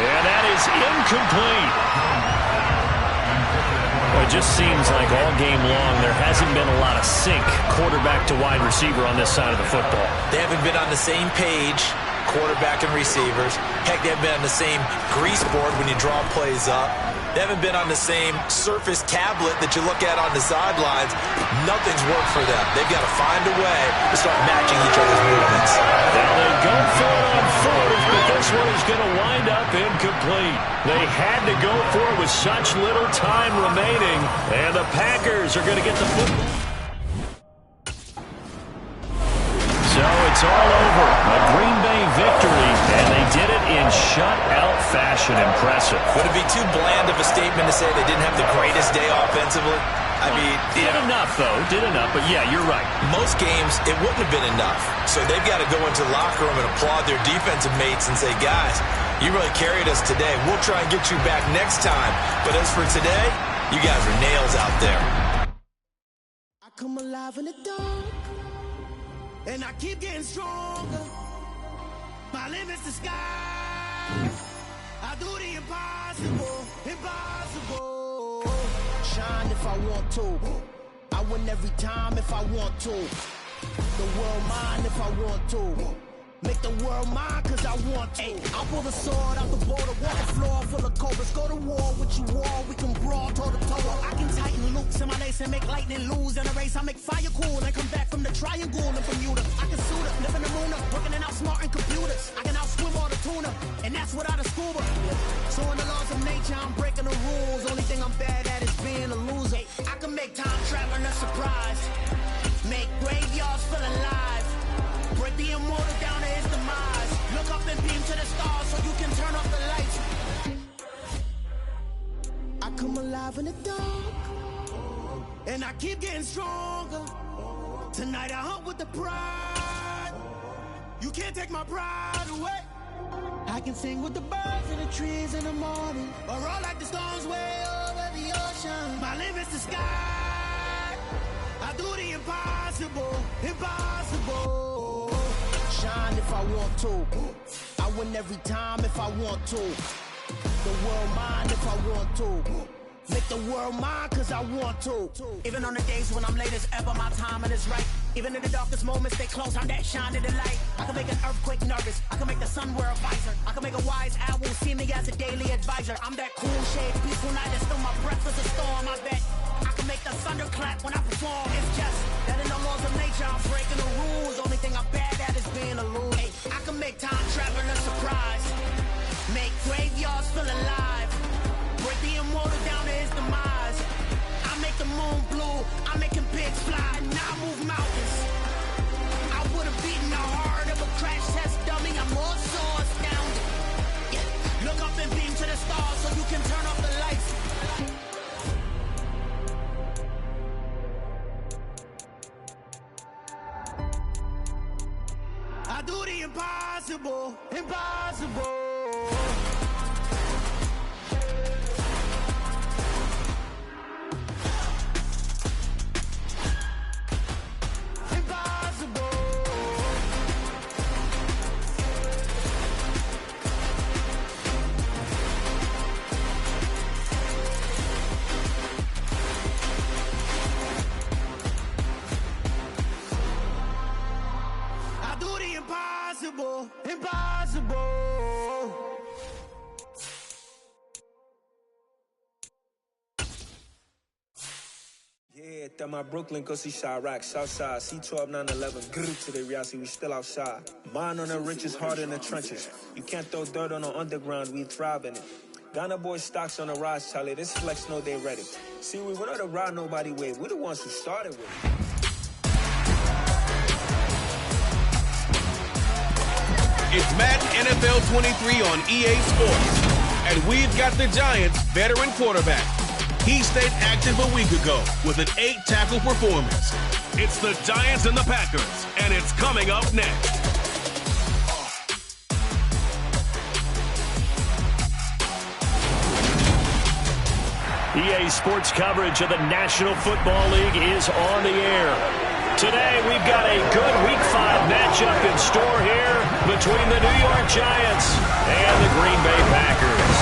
And that is incomplete. It just seems like all game long there hasn't been a lot of sync quarterback to wide receiver on this side of the football. They haven't been on the same page, quarterback and receivers. Heck, they haven't been on the same grease board when you draw plays up. They haven't been on the same surface tablet that you look at on the sidelines. Nothing's worked for them. They've got to find a way to start matching each other's movements. Now they go for it on 4th, but this one is going to wind up incomplete. They had to go for it with such little time remaining, and the Packers are going to get the football. So it's all over. A Green Bay victory, and they did it in shutout fashion. Impressive. Would it be too bland of a statement to say they didn't have the greatest day offensively? I mean, did enough, though. Did enough, but yeah, you're right. Most games, it wouldn't have been enough. So they've got to go into the locker room and applaud their defensive mates and say, guys, you really carried us today. We'll try and get you back next time. But as for today, you guys are nails out there. I come alive in the dark, and I keep getting stronger. My limit's the sky. I do the impossible, impossible. Shine if I want to. I win every time if I want to. The world mine if I want to. Make the world mine cause I want to. I pull the sword out the border, walk the floor full of cobras. Go to war with you all, we can brawl toe to toe. I can tighten loops in my lace and make lightning lose in a race. I make fire cool and come back from the triangle in Bermuda. I can suit up, live in the moon up, working and outsmarting computers. I can outswim all the tuna, and that's without a scuba. So in the laws of nature, I'm breaking the rules. Only thing I'm bad at is being a loser. I can make time traveling a surprise. Make graveyards feel alive. Break the immortal down to his demise. Look up and beam to the stars so you can turn off the lights. I come alive in the dark, and I keep getting stronger. Tonight I hunt with the pride. You can't take my pride away. I can sing with the birds and the trees in the morning, or roll like the storms way over the ocean. My limit's the sky. I do the impossible, impossible. Shine if I want to. I win every time if I want to. The world mine if I want to. Make the world mine cause I want to. Even on the days when I'm late as ever, my timing is right. Even in the darkest moments, stay close, I'm that shine in the light. I can make an earthquake nervous, I can make the sun wear a visor. I can make a wise owl see me as a daily advisor. I'm that cool shade, peaceful night, and still my breath is a storm. I bet I can make the thunder clap when I perform. It's just that in the laws of nature, I'm breaking the rules. Only thing I'm bad at is being a loser. Hey, I can make time traveling a surprise. Make graveyards feel alive. Break the immortal down to his demise. I make the moon blue. I'm making pigs fly. Now I move mountains. I would have beaten the heart of a crash test dummy. I'm more so astounded. Yeah. Look up and beam to the stars so you can turn off the lights. I do the impossible, impossible. Impossible, impossible. Yeah, that my Brooklyn, go see Chirac, Southside, C12, 911, grrr to the reality, we still outside. Mine on the riches, hard in the trenches. You can't throw dirt on the underground, we thrive in it. Ghana boys stocks on the rise, Charlie, this flex know they ready. See, we were not a ride nobody wave, we're the ones who started with it. It's Madden NFL 23 on EA Sports. And we've got the Giants' veteran quarterback. He stayed active a week ago with an 8-tackle performance. It's the Giants and the Packers, and it's coming up next. EA Sports coverage of the National Football League is on the air. Today, we've got a good Week 5 matchup in store here between the New York Giants and the Green Bay Packers.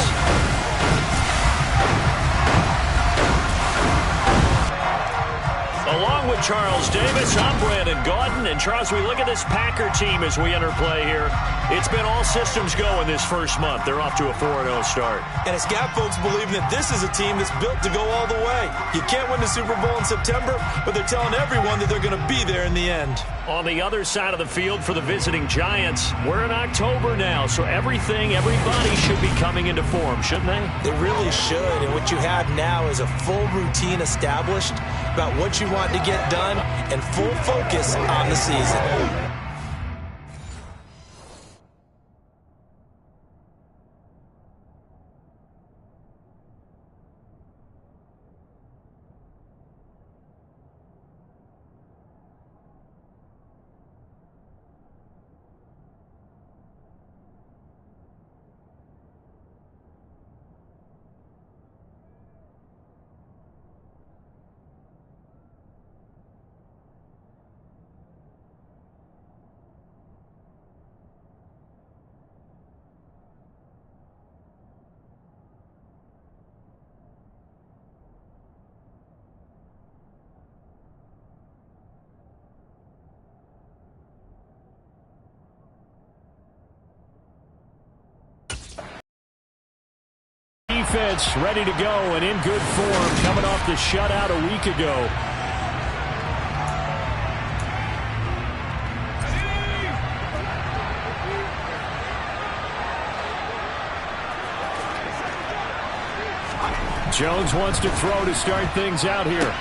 Along with Charles Davis, I'm Brandon Gaudin. And Charles, we look at this Packer team as we enter play here. It's been all systems go in this first month. They're off to a 4-0 start. And it's got folks believing that this is a team that's built to go all the way. You can't win the Super Bowl in September, but they're telling everyone that they're going to be there in the end. On the other side of the field for the visiting Giants, we're in October now, so everybody should be coming into form, shouldn't they? They really should, and what you have now is a full routine established about what you want to get done and full focus on the season. Defense ready to go and in good form coming off the shutout a week ago. Jones wants to throw to start things out here.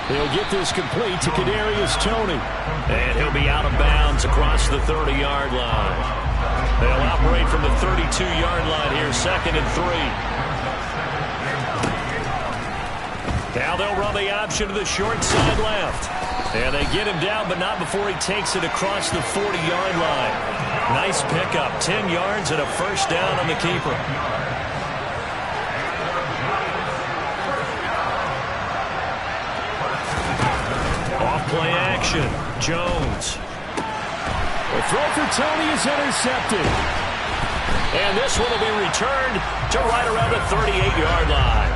He'll get this complete to Kadarius Toney. And he'll be out of bounds across the 30-yard line. They'll operate from the 32-yard line here, 2nd and 3. Now they'll run the option to the short side left. And they get him down, but not before he takes it across the 40-yard line. Nice pickup, 10 yards and a first down on the keeper. Off-play action, Jones. The throw for Toney is intercepted. And this one will be returned to right around the 38-yard line.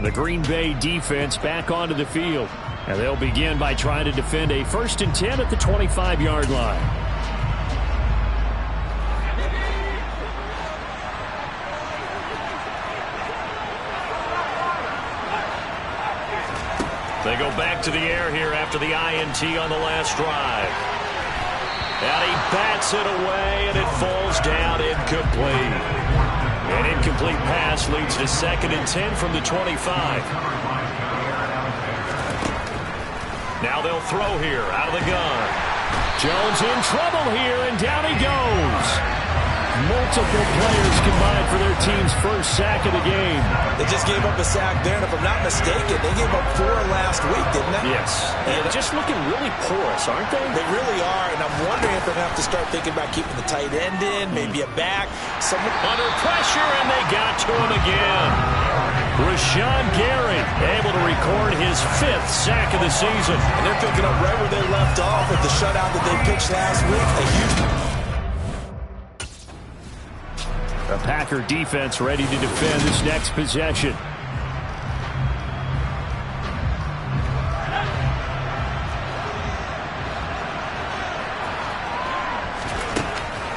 The Green Bay defense back onto the field. And they'll begin by trying to defend a 1st and 10 at the 25-yard line. They go back to the air here after the INT on the last drive. And he bats it away, and it falls down incomplete. An incomplete pass leads to 2nd and 10 from the 25. Now they'll throw here out of the gun. Jones in trouble here, and down he goes. Multiple players combined for their team's first sack of the game. They just gave up a sack there, and if I'm not mistaken, they gave up 4 last week, didn't they? Yes. And just looking really porous, aren't they? They really are, and I'm wondering if they're going to have to start thinking about keeping the tight end in, maybe a back. Someone under pressure, and they got to him again. Rashawn Gary able to record his 5th sack of the season. And they're picking up right where they left off with the shutout that they pitched last week. A huge... The Packer defense ready to defend this next possession.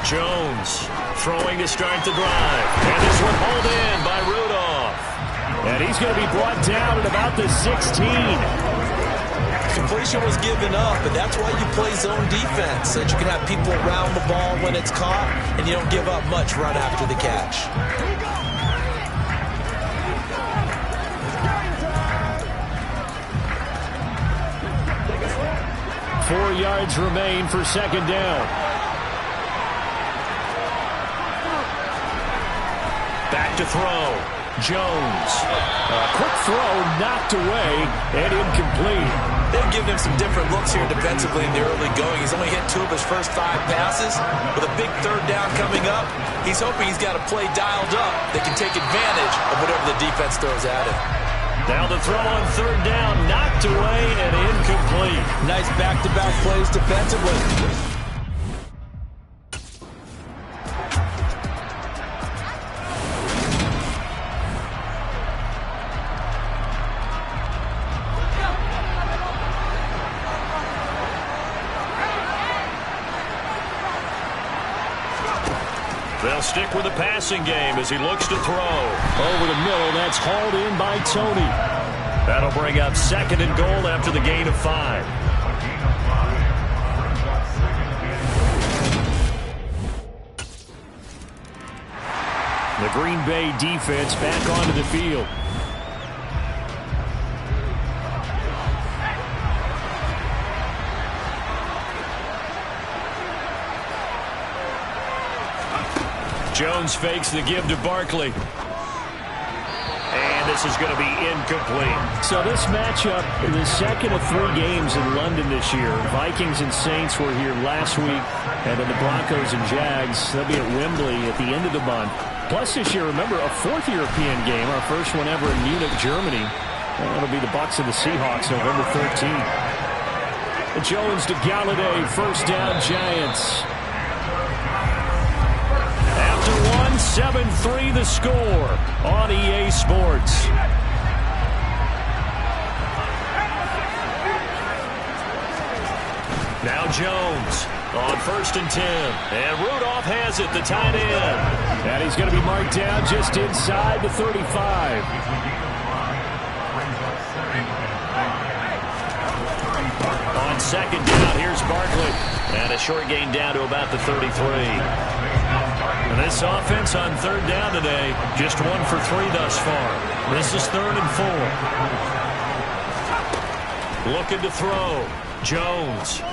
Jones throwing to start the drive. And this one hauled in by Rudolph. And he's going to be brought down at about the 16. Completion was given up, and that's why you play zone defense, so that you can have people around the ball when it's caught, and you don't give up much right after the catch. Four yards remain for second down. Back to throw. Jones. A quick throw knocked away and incomplete. They've given him some different looks here defensively in the early going. He's only hit 2 of his first 5 passes. With a big third down coming up, he's hoping he's got a play dialed up that can take advantage of whatever the defense throws at him. Now the throw on third down, knocked away and incomplete. Nice back-to-back plays defensively. They'll stick with the passing game as he looks to throw. Over the middle, that's hauled in by Tony. That'll bring up second and goal after the gain of 5. The Green Bay defense back onto the field. Jones fakes the give to Barkley. And this is going to be incomplete. So this matchup, the second of 3 games in London this year. Vikings and Saints were here last week. And then the Broncos and Jags, they'll be at Wembley at the end of the month. Plus this year, remember, a 4th European game, our first one ever in Munich, Germany. That'll be the Bucs and the Seahawks November 13th. Jones to Galladay, first down Giants. 7-3 the score on EA Sports. Now Jones on 1st and 10. And Rudolph has it, the tight end. And he's going to be marked down just inside the 35. On second down, here's Barkley. And a short gain down to about the 33. And this offense on third down today, just 1 for 3 thus far. This is 3rd and 4. Looking to throw. Jones.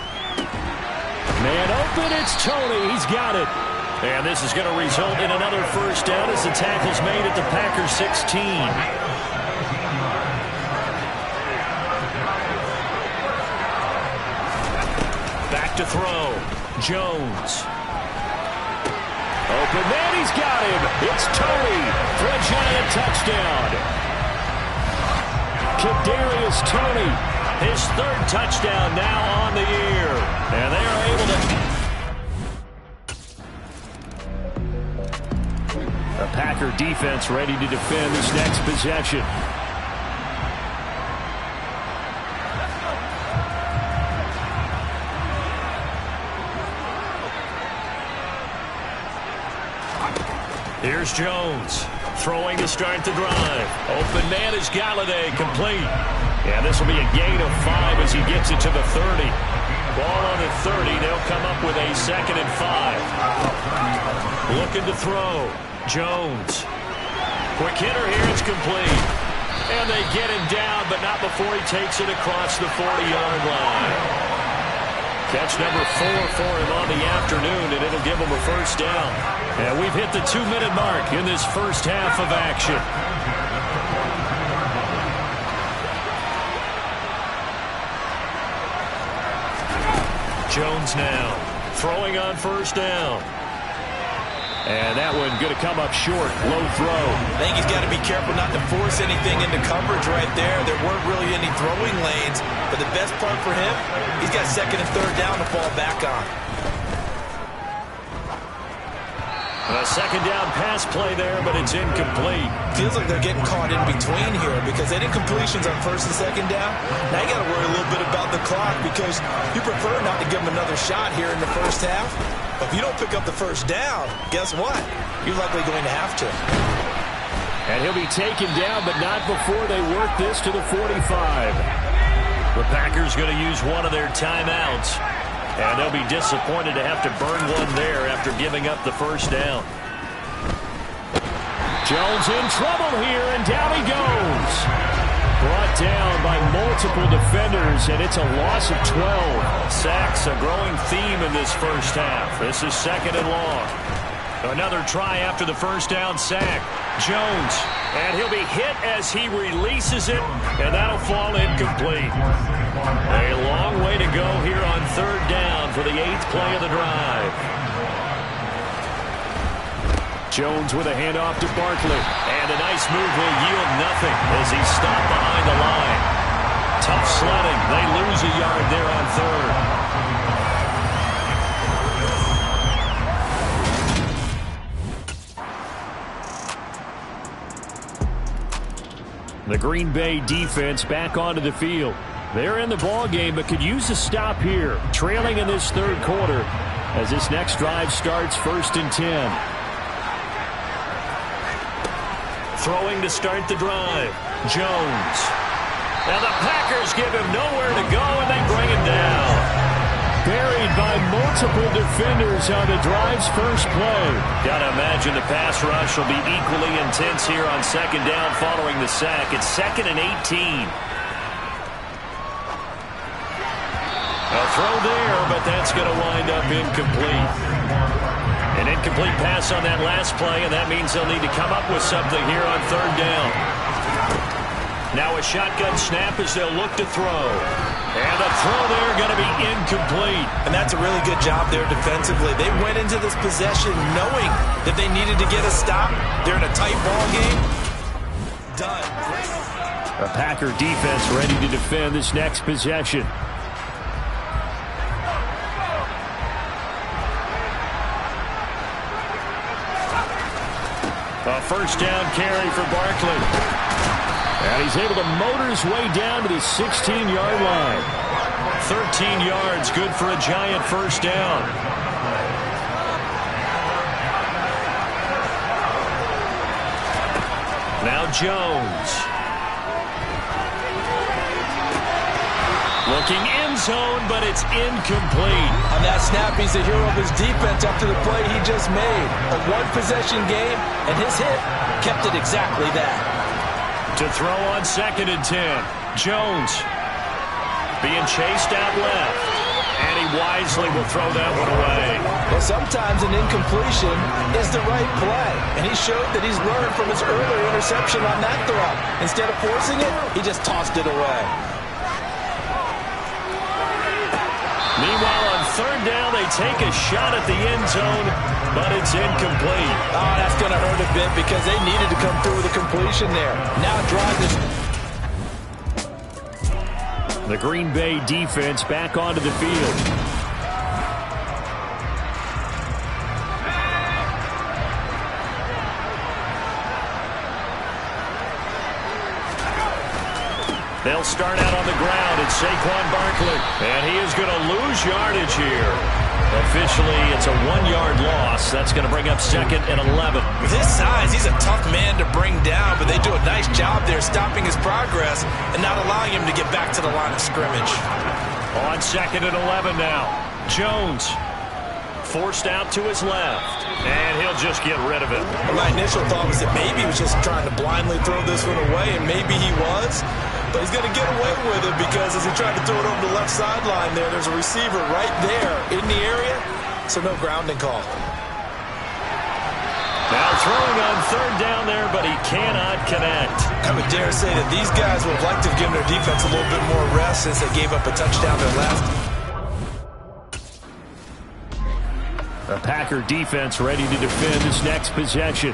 Man open, it's Tony. He's got it. And this is going to result in another first down as the tackle's made at the Packers 16. Back to throw. Jones. Open man, he's got him. It's Tony for a Giant touchdown. Kadarius Toney, his 3rd touchdown now on the year. And they are able to... The Packer defense ready to defend this next possession. Here's Jones throwing to start the drive. Open man is Galladay, complete. And this will be a gain of 5 as he gets it to the 30. Ball on the 30. They'll come up with a 2nd and 5. Looking to throw. Jones. Quick hitter here. It's complete. And they get him down, but not before he takes it across the 40-yard line. Catch number 4 for him on the afternoon, and it'll give him a first down. And we've hit the 2-minute mark in this first half of action. Jones now throwing on first down. And that one going to come up short. Low throw. I think he's got to be careful not to force anything into coverage right there. There weren't really any throwing lanes. But the best part for him, he's got 2nd and 3rd down to fall back on. A second down pass play there, but it's incomplete. Feels like they're getting caught in between here because they didn't completions on first and second down. Now you got to worry a little bit about the clock because you prefer not to give them another shot here in the first half. But if you don't pick up the first down, guess what? You're likely going to have to. And he'll be taken down, but not before they work this to the 45. The Packers going to use one of their timeouts. And they'll be disappointed to have to burn one there after giving up the first down. Jones in trouble here, and down he goes. Brought down by multiple defenders, and it's a loss of 12. Sacks, a growing theme in this first half. This is second and long. Another try after the first down sack. Jones, and he'll be hit as he releases it, and that'll fall incomplete. A long way to go here on third down for the 8th play of the drive. Jones with a handoff to Barkley. And a nice move will yield nothing as he's stopped behind the line. Tough sledding. They lose a yard there on third. The Green Bay defense back onto the field. They're in the ball game, but could use a stop here. Trailing in this third quarter as this next drive starts 1st and 10. Throwing to start the drive. Jones. Now the Packers give him nowhere to go, and they bring him down. Buried by multiple defenders on the drive's first play. Gotta imagine the pass rush will be equally intense here on second down following the sack. It's 2nd and 18. A throw there, but that's going to wind up incomplete. An incomplete pass on that last play, and that means they'll need to come up with something here on third down. Now a shotgun snap as they'll look to throw. And the throw there going to be incomplete. And that's a really good job there defensively. They went into this possession knowing that they needed to get a stop. They're in a tight ball game. Done. A Packer defense ready to defend this next possession. A first down carry for Barkley. And he's able to motor his way down to the 16-yard line. 13 yards, good for a giant first down. Now Jones. Looking end zone, but it's incomplete. On that snap, he's the hero of his defense after the play he just made. A one-possession game, and his hit kept it exactly that. To throw on 2nd and 10. Jones being chased out left. And he wisely will throw that one away. Well, sometimes an incompletion is the right play. And he showed that he's learned from his earlier interception on that throw. Instead of forcing it, he just tossed it away. Meanwhile, on third down, they take a shot at the end zone, but it's incomplete. Oh, that's going to hurt a bit because they needed to come through with a completion there. Now drive this. The Green Bay defense back onto the field. They'll start out on the ground. It's Saquon Barkley. And he is going to lose yardage here. Officially, it's a 1-yard loss. That's going to bring up 2nd and 11. With his size, he's a tough man to bring down, but they do a nice job there stopping his progress and not allowing him to get back to the line of scrimmage. On 2nd and 11 now. Jones forced out to his left. And he'll just get rid of it. Well, my initial thought was that maybe he was just trying to blindly throw this one away, and maybe he was. But he's going to get away with it because as he tried to throw it over the left sideline there's a receiver right there in the area, so no grounding call. Now throwing on third down there, but he cannot connect. I would dare say that these guys would have liked to have given their defense a little bit more rest since they gave up a touchdown their last. The Packer defense ready to defend this next possession.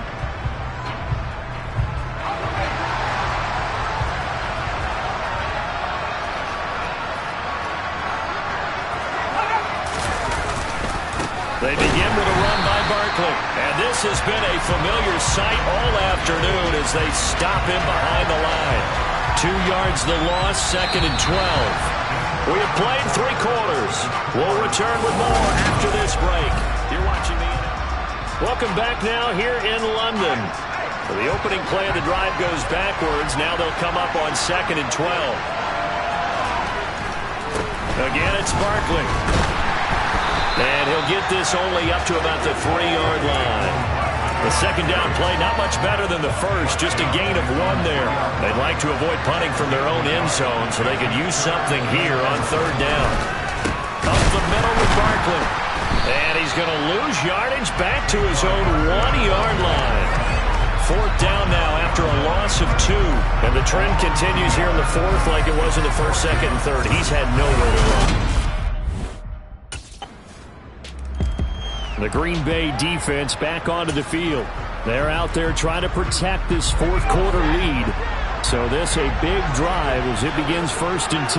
They begin with a run by Barkley. And this This has been a familiar sight all afternoon as they stop him behind the line. 2 yards the loss, 2nd and 12. We have played 3 quarters. We'll return with more after this break. You're watching the NFL. Welcome back now here in London. The opening play of the drive goes backwards. Now they'll come up on 2nd and 12. Again, it's Barkley. And he'll get this only up to about the 3-yard line. The second down play, not much better than the first, just a gain of 1 there. They'd like to avoid punting from their own end zone so they could use something here on 3rd down. Up the middle with Barkley. And he's going to lose yardage back to his own 1-yard line. 4th down now after a loss of 2. And the trend continues here in the 4th like it was in the 1st, 2nd, and 3rd. He's had nowhere to run. The Green Bay defense back onto the field. They're out there trying to protect this 4th quarter lead. So this a big drive as it begins 1st and 10.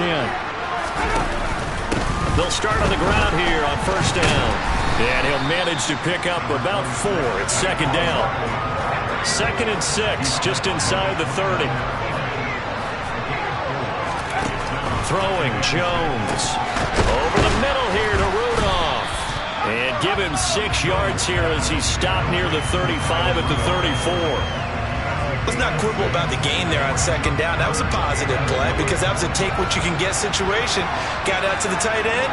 They'll start on the ground here on 1st down. And he'll manage to pick up about 4. It's 2nd down. 2nd and 6, just inside the 30. Throwing Jones. Over the middle here to Rudolph. And give him 6 yards here as he's stopped near the 35 at the 34. Let's not quibble about the gain there on 2nd down. That was a positive play because that was a take-what-you-can-get situation. Got out to the tight end.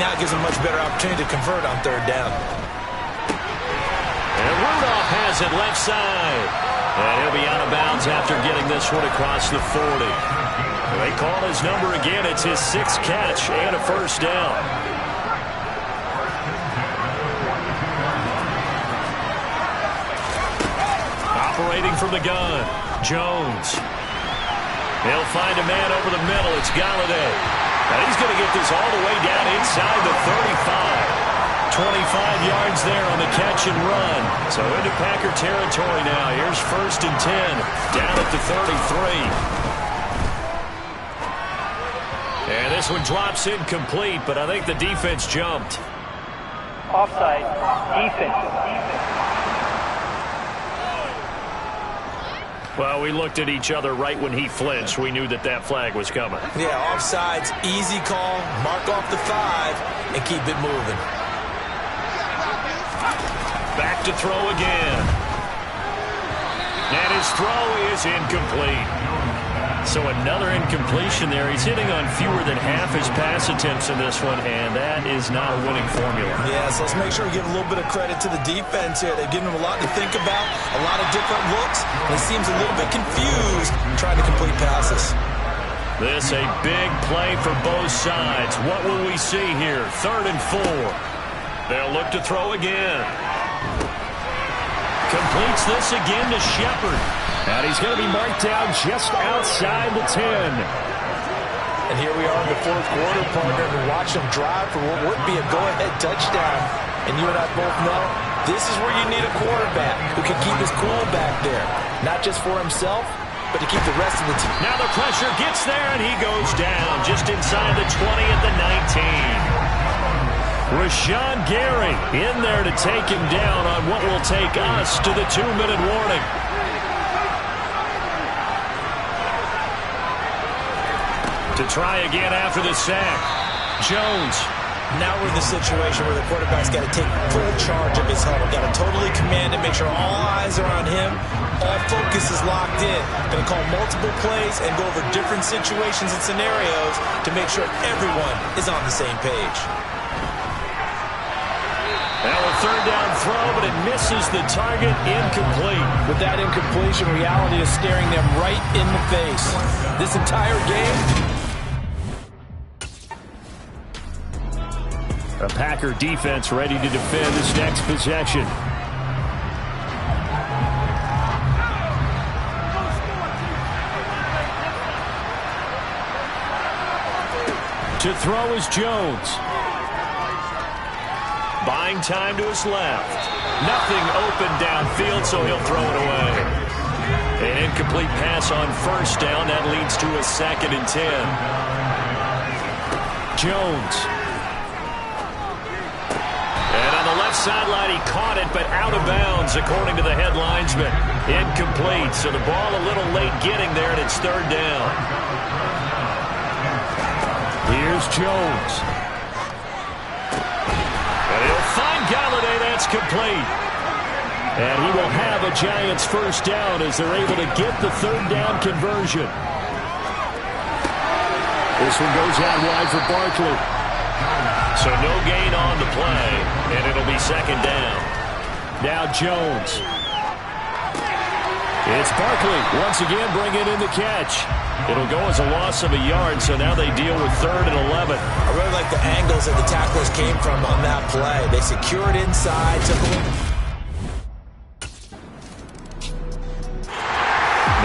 Now it gives him a much better opportunity to convert on 3rd down. And Rudolph has it left side. And he'll be out of bounds after getting this one across the 40. They call his number again. It's his 6th catch and a 1st down. Operating from the gun, Jones. He'll find a man over the middle. It's Galladay. And he's going to get this all the way down inside the 35. 25 yards there on the catch and run. So into Packer territory now. Here's 1st and 10. Down at the 33. And this one drops incomplete, but I think the defense jumped. Offside. Defense. Well, we looked at each other right when he flinched. We knew that that flag was coming. Yeah, offsides, easy call. Mark off the 5 and keep it moving. Back to throw again. And his throw is incomplete. So another incompletion there. He's hitting on fewer than half his pass attempts in this one, and that is not a winning formula. Yeah, so let's make sure we give a little bit of credit to the defense here. They've given him a lot to think about, a lot of different looks, and he seems a little bit confused trying to complete passes. This a big play for both sides. What will we see here? 3rd and 4. They'll look to throw again. Completes this again to Shepard. And he's going to be marked down just outside the 10. And here we are in the 4th quarter, partner, and watch him drive for what would be a go-ahead touchdown. And you and I both know this is where you need a quarterback who can keep his cool back there. Not just for himself, but to keep the rest of the team. Now the pressure gets there, and he goes down just inside the 20 at the 19. Rashawn Gary in there to take him down on what will take us to the 2-minute warning. To try again after the sack. Jones. Now we're in the situation where the quarterback's got to take full charge of his huddle. Got to totally command it, make sure all eyes are on him. All focus is locked in. Going to call multiple plays and go over different situations and scenarios to make sure everyone is on the same page. Now a 3rd down throw, but it misses the target, incomplete. With that incompletion, reality is staring them right in the face. This entire game, a Packer defense ready to defend this next possession. To throw is Jones. Buying time to his left. Nothing open downfield, so he'll throw it away. An incomplete pass on 1st down. That leads to a 2nd and 10. Jones. And on the left sideline, he caught it, but out of bounds, according to the head linesman. Incomplete, so the ball a little late getting there, and it's third down. Here's Jones. And he'll find Galladay. That's complete. And he will have a Giants first down as they're able to get the third down conversion. This one goes out wide for Barkley. So no gain on the play, and it'll be second down. Now Jones. It's Barkley once again bringing in the catch. It'll go as a loss of a yard, so now they deal with 3rd and 11. I really like the angles that the tacklers came from on that play. They secured inside, took away.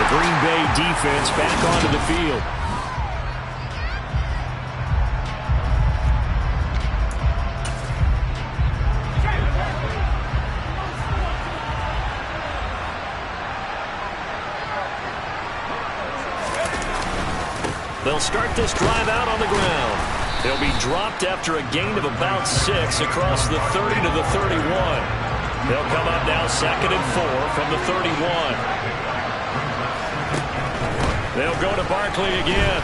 The Green Bay defense back onto the field. They'll start this drive out on the ground. They'll be dropped after a gain of about 6 across the 30 to the 31. They'll come up now 2nd and 4 from the 31. They'll go to Barkley again.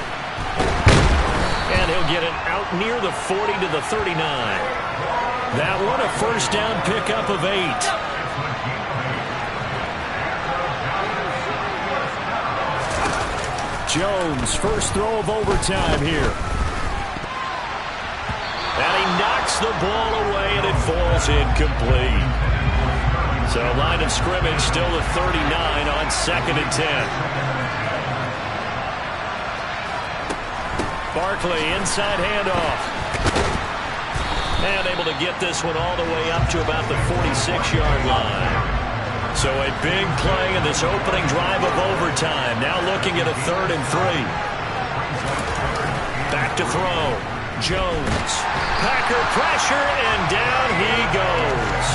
And he'll get it out near the 40 to the 39. That one a first down pickup of 8. Jones, first throw of overtime here. And he knocks the ball away, and it falls incomplete. So line of scrimmage still at 39 on 2nd and 10. Barkley, inside handoff. And able to get this one all the way up to about the 46-yard line. So a big play in this opening drive of overtime. Now looking at a 3rd and 3. Back to throw. Jones. Packer pressure, and down he goes.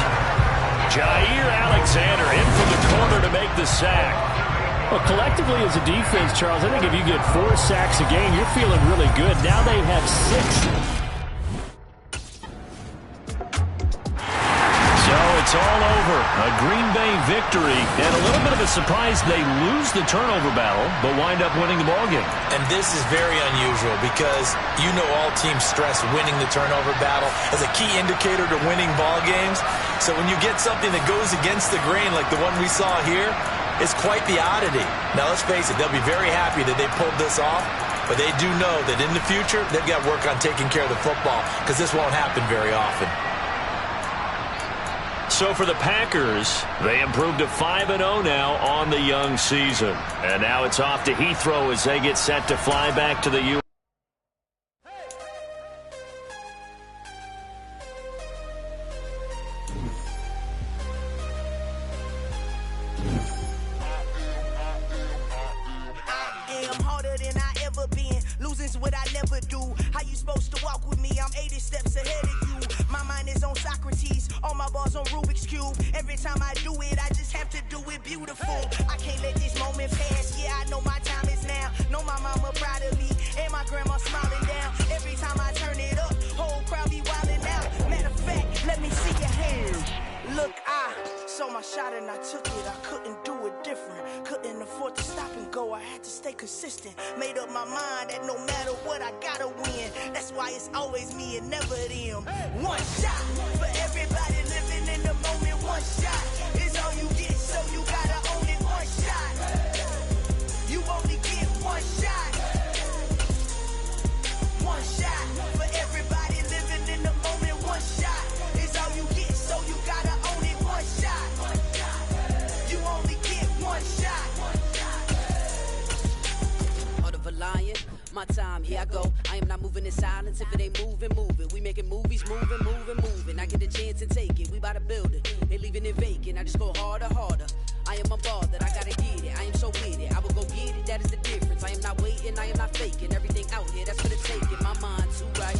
Jair Alexander in from the corner to make the sack. Well, collectively as a defense, Charles, I think if you get 4 sacks a game, you're feeling really good. Now they have 6. It's all over. A Green Bay victory, and a little bit of a surprise they lose the turnover battle, but wind up winning the ballgame. And this is very unusual because you know all teams stress winning the turnover battle as a key indicator to winning ball games. So when you get something that goes against the grain like the one we saw here, it's quite the oddity. Now let's face it, they'll be very happy that they pulled this off, but they do know that in the future they've got to work on taking care of the football because this won't happen very often. So for the Packers, they improved to 5-0 now on the young season. And now it's off to Heathrow as they get set to fly back to the U.S. I am harder than I ever been. Losing's what I never do. How you supposed to walk with me? I'm 80 steps ahead of you. My mind is on Socrates, all my bars on Rubik's Cube. Every time I do it, I just have to do it beautiful. I can't let this moment pass, yeah, I know my time is now. Know my mama proud of me, and my grandma smiling down. Every time I turn it up, whole crowd be wildin' out. Matter of fact, let me see your hands. Look, I saw my shot and I took it. I couldn't do it different. Couldn't afford to stop and go. I had to stay consistent. Made up my mind that no matter what, I gotta win. That's why it's always me and never them. One shot for everybody living in the moment. One shot is all you get, so you gotta own it. One shot. You only get one shot. One shot for everybody living in the moment. One shot is all you get, so you gotta own it. One shot. You only get one shot. Heart of a lion, my time, here I go. I am not moving in silence. If it ain't moving, moving. We making movies, moving, moving, moving. I get a chance and take it. We bout to build it. They leaving it vacant. I just go harder, harder. I am a ball that I gotta get it. I am so with it. I will go get it. That is the difference. I am not waiting. I am not faking. Everything out here, that's for the taking. My mind too right.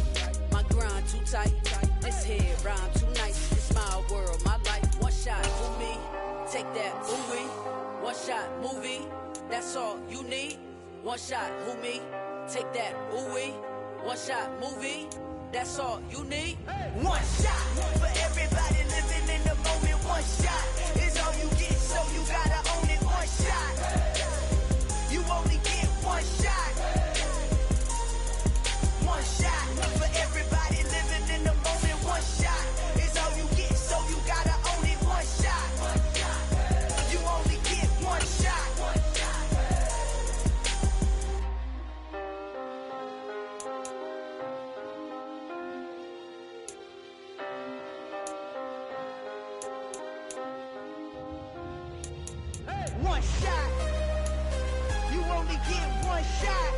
My grind too tight. This head rhyme too nice. It's my world, my life. One shot, for me. Take that, ooh-wee. One shot, movie. That's all you need. One shot, who me? Take that, ooh-wee. One shot, movie. That's all you need. One shot for everybody living in the moment. One shot is all you get, so you gotta own it. One shot. You only get one shot. One shot for everybody living in the moment. One shot is all you get, so you gotta own it. One shot. You only get one shot. One shot. You only get one shot.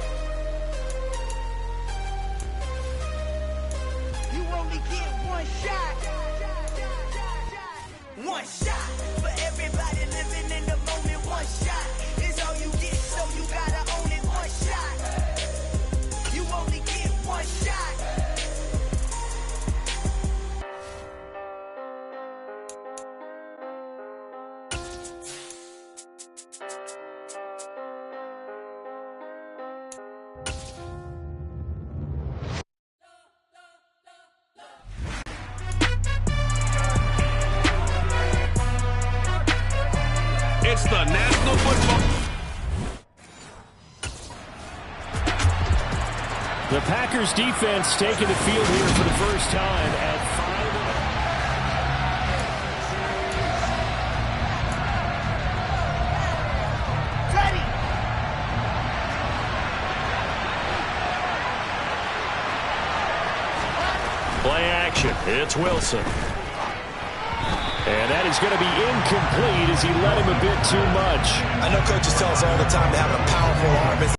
You only get one shot. One shot for everybody living in the moment. One shot is all you get, so you gotta own it. One shot. You only get one shot. It's the National Football. The Packers defense taking the field here for the first time at 5. Ready. Play action. It's Wilson. And that is going to be incomplete as he let him a bit too much. I know coaches tell us all the time to have a powerful arm as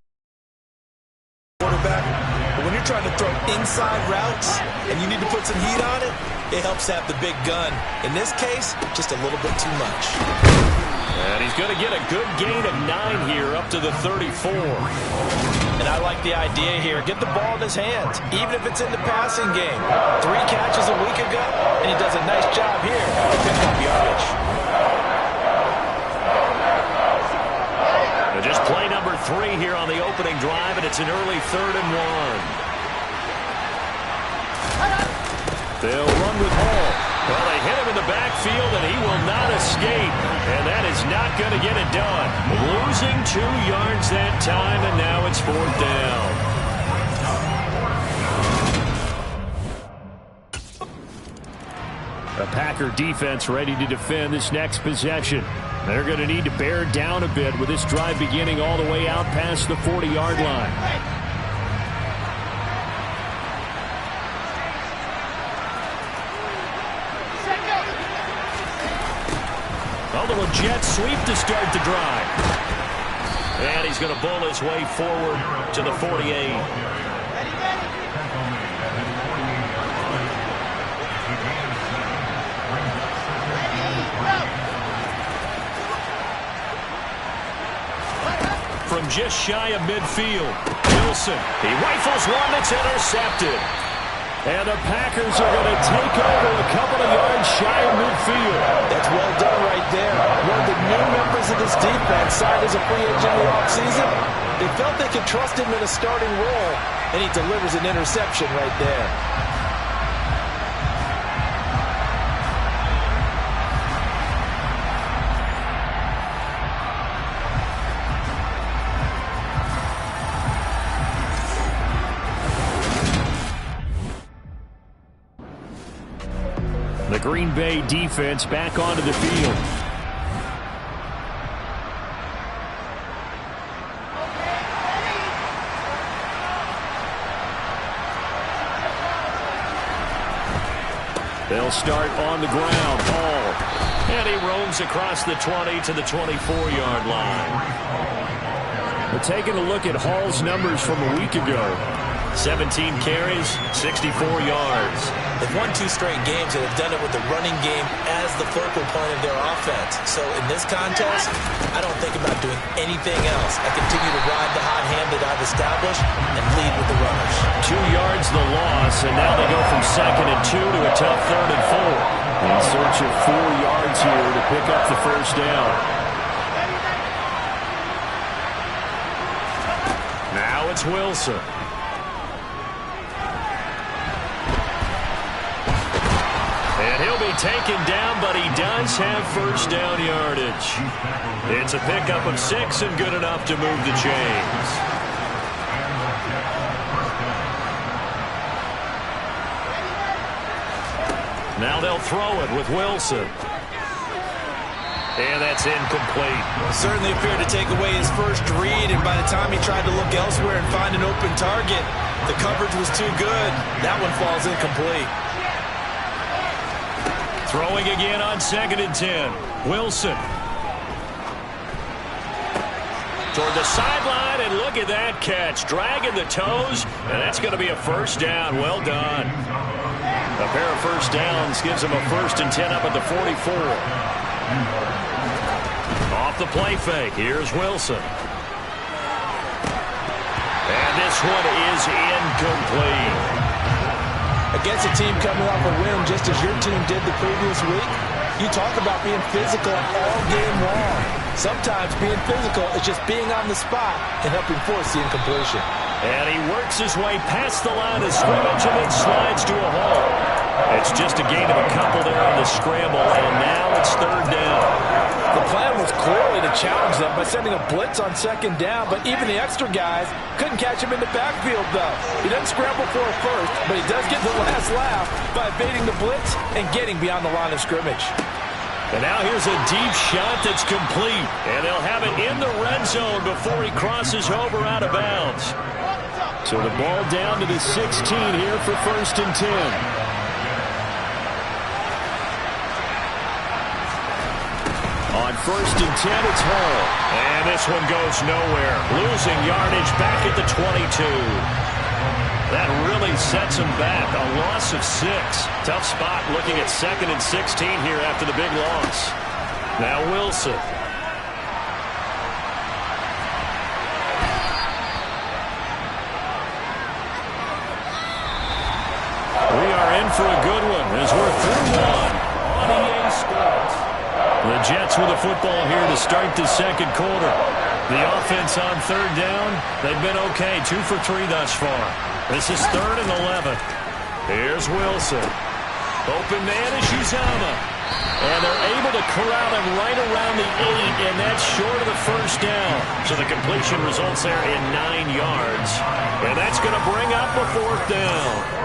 quarterback, but when you're trying to throw inside routes and you need to put some heat on it, it helps have the big gun. In this case, just a little bit too much. And he's going to get a good gain of 9 here up to the 34. And I like the idea here. Get the ball in his hands, even if it's in the passing game. 3 catches a week ago, and he does a nice job here to pick up yardage. And just play number 3 here on the opening drive, and it's an early 3rd and 1. They'll run with Hall. Well, they hit him in the backfield, and he will not escape. And that is not going to get it done. Losing 2 yards that time, and now it's 4th down. The Packer defense ready to defend this next possession. They're going to need to bear down a bit with this drive beginning all the way out past the 40-yard line. A little jet sweep to start the drive. And he's going to bull his way forward to the 48. From just shy of midfield, Wilson. He rifles one that's intercepted. And the Packers are going to take over a couple of yards shy of midfield. That's well done right there. One of the new members of this defense signed as a free agent in the offseason. They felt they could trust him in a starting role, and he delivers an interception right there. The Green Bay defense back onto the field. They'll start on the ground. Hall. And he roams across the 20 to the 24-yard line. We're taking a look at Hall's numbers from a week ago. 17 carries, 64 yards. They've won 2 straight games and have done it with the running game as the focal point of their offense. So in this contest, I don't think about doing anything else. I continue to ride the hot hand that I've established and lead with the runners. 2 yards the loss, and now they go from 2nd and 2 to a tough 3rd and 4. In search of 4 yards here to pick up the first down. Now it's Wilson. And he'll be taken down, but he does have first down yardage. It's a pickup of 6 and good enough to move the chains. Now they'll throw it with Wilson. And that's incomplete. Certainly appeared to take away his first read, and by the time he tried to look elsewhere and find an open target, the coverage was too good. That one falls incomplete. Throwing again on 2nd and 10. Wilson. Toward the sideline, and look at that catch. Dragging the toes, and that's going to be a first down. Well done. A pair of first downs gives him a 1st and 10 up at the 44. Off the play fake, here's Wilson. And this one is incomplete. Against a team coming off a win just as your team did the previous week, you talk about being physical all game long. Sometimes being physical is just being on the spot and helping force the incompletion. And he works his way past the line of scrimmage and then slides to a hole. It's just a gain of a couple there on the scramble, and now it's 3rd down. The plan was clearly to challenge them by sending a blitz on 2nd down, but even the extra guys couldn't catch him in the backfield, though. He doesn't scramble for it first, but he does get the last laugh by evading the blitz and getting beyond the line of scrimmage. And now here's a deep shot that's complete, and they'll have it in the red zone before he crosses over out of bounds. So the ball down to the 16 here for 1st and 10. On 1st and 10, it's Hall. And this one goes nowhere. Losing yardage back at the 22. That really sets him back. A loss of 6. Tough spot looking at 2nd and 16 here after the big loss. Now Wilson. We are in for a good one as we're through one on EA Sports. The Jets with the football here to start the 2nd quarter. The offense on 3rd down, they've been okay. 2 for 3 thus far. This is 3rd and 11. Here's Wilson. Open man is Uzama. And they're able to corral him right around the 8, and that's short of the first down. So the completion results there in 9 yards. And that's going to bring up a 4th down.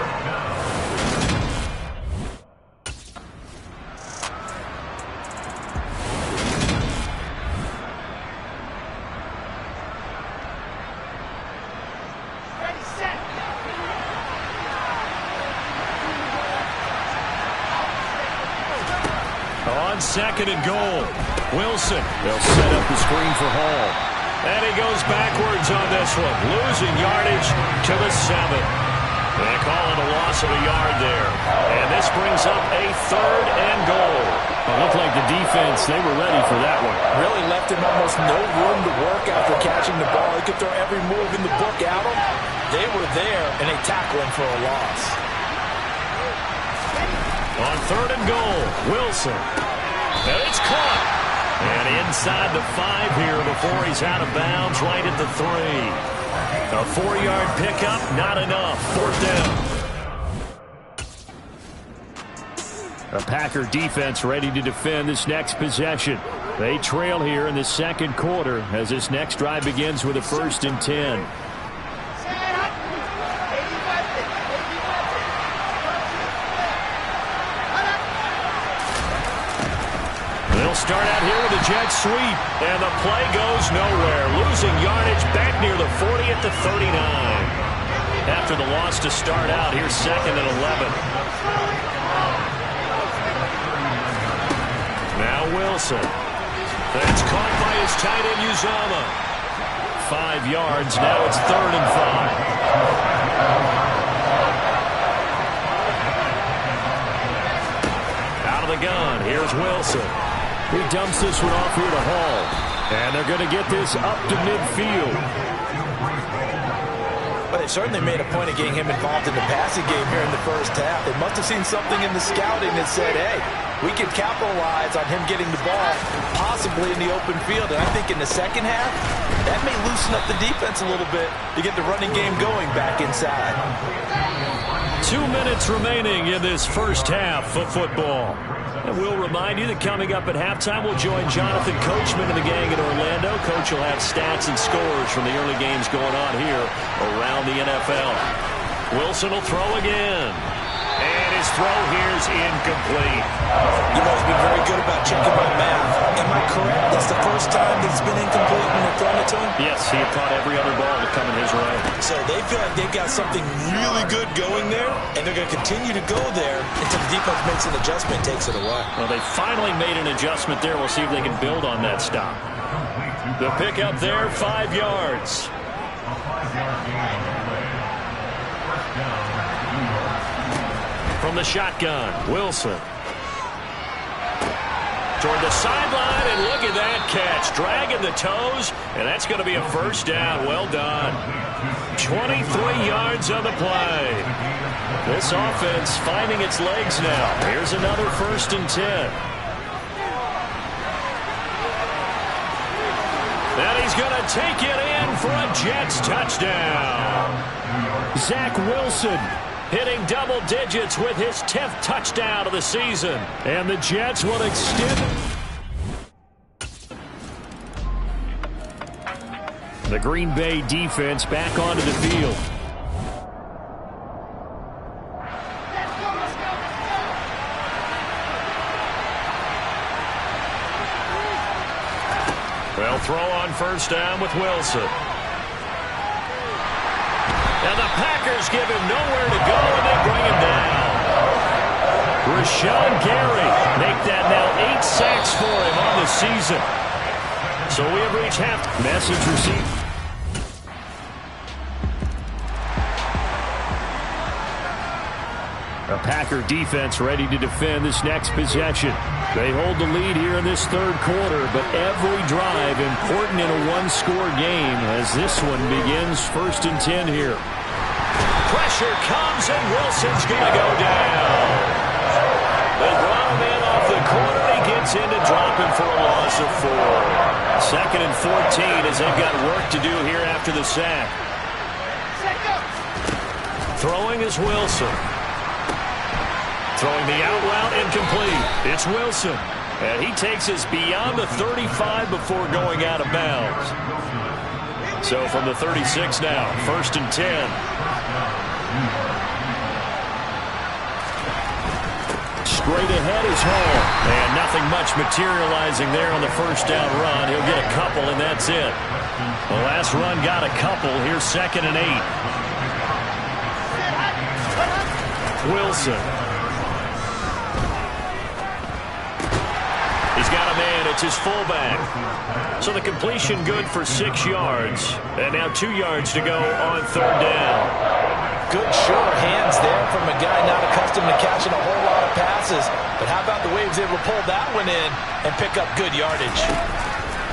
On 2nd and goal, Wilson. They'll set up the screen for Hall. And he goes backwards on this one, losing yardage to the 7. They call it a loss of a yard there. And this brings up a 3rd and goal. It looked like the defense, they were ready for that one. Really left him almost no room to work after catching the ball. He could throw every move in the book at him. They were there, and they tackle him for a loss. On 3rd and goal, Wilson. And it's caught. And inside the 5 here before he's out of bounds, right at the 3. A 4-yard pickup, not enough. 4th down. A Packer defense ready to defend this next possession. They trail here in the 2nd quarter as this next drive begins with a 1st and 10. Start out here with a jet sweep, and the play goes nowhere. Losing yardage back near the 40 at the 39. After the loss to start out, here's 2nd and 11. Now Wilson. That's caught by his tight end Uzama. 5 yards, now it's 3rd and 5. Out of the gun, here's Wilson. He dumps this one off here to Hall. And they're going to get this up to midfield. But they've certainly made a point of getting him involved in the passing game here in the first half. They must have seen something in the scouting that said, hey, we can capitalize on him getting the ball, possibly in the open field. And I think in the second half, that may loosen up the defense a little bit to get the running game going back inside. 2 minutes remaining in this first half of football. And we'll remind you that coming up at halftime, we'll join Jonathan Coachman and the gang in Orlando. Coach will have stats and scores from the early games going on here around the NFL. Wilson will throw again. And his throw here is incomplete. You know, he's been very good about checking my math. Am I correct? That's the first time that it's been incomplete when they're throwing it to him? Yes, he had caught every other ball to come in his way. So they feel like they've got something really good going there, and they're going to continue to go there until the defense makes an adjustment and takes it away. Well, they finally made an adjustment there. We'll see if they can build on that stop. The pick up there, 5 yards. From the shotgun, Wilson. Toward the sideline, and look at that catch. Dragging the toes, and that's going to be a first down. Well done. 23 yards on the play. This offense finding its legs now. Here's another 1st and 10. And he's going to take it in for a Jets touchdown. Zach Wilson hitting double digits with his 10th touchdown of the season. And the Jets will extend. The Green Bay defense back onto the field. They'll throw on 1st down with Wilson. And the Packers give him nowhere to go, and they bring him down. Rashawn Gary make that now 8 sacks for him on the season. So we have reached half. Message received. A Packer defense ready to defend this next possession. They hold the lead here in this 3rd quarter, but every drive important in a 1-score game as this one begins 1st and 10 here. Pressure comes, and Wilson's going to go down. They brought him in off the corner. He gets in to drop him for a loss of 4. 2nd and 14 as they've got work to do here after the sack. Throwing is Wilson. Throwing the out route, incomplete. It's Wilson. And he takes us beyond the 35 before going out of bounds. So from the 36 now, 1st and 10. Straight ahead is Hall. And nothing much materializing there on the 1st down run. He'll get a couple, and that's it. The last run got a couple. Here's 2nd and 8. Wilson. He's got a man. It's his fullback. So the completion good for 6 yards. And now 2 yards to go on 3rd down. Good sure hands there from a guy not accustomed to catching a whole lot of passes. But how about the way he was able to pull that one in and pick up good yardage?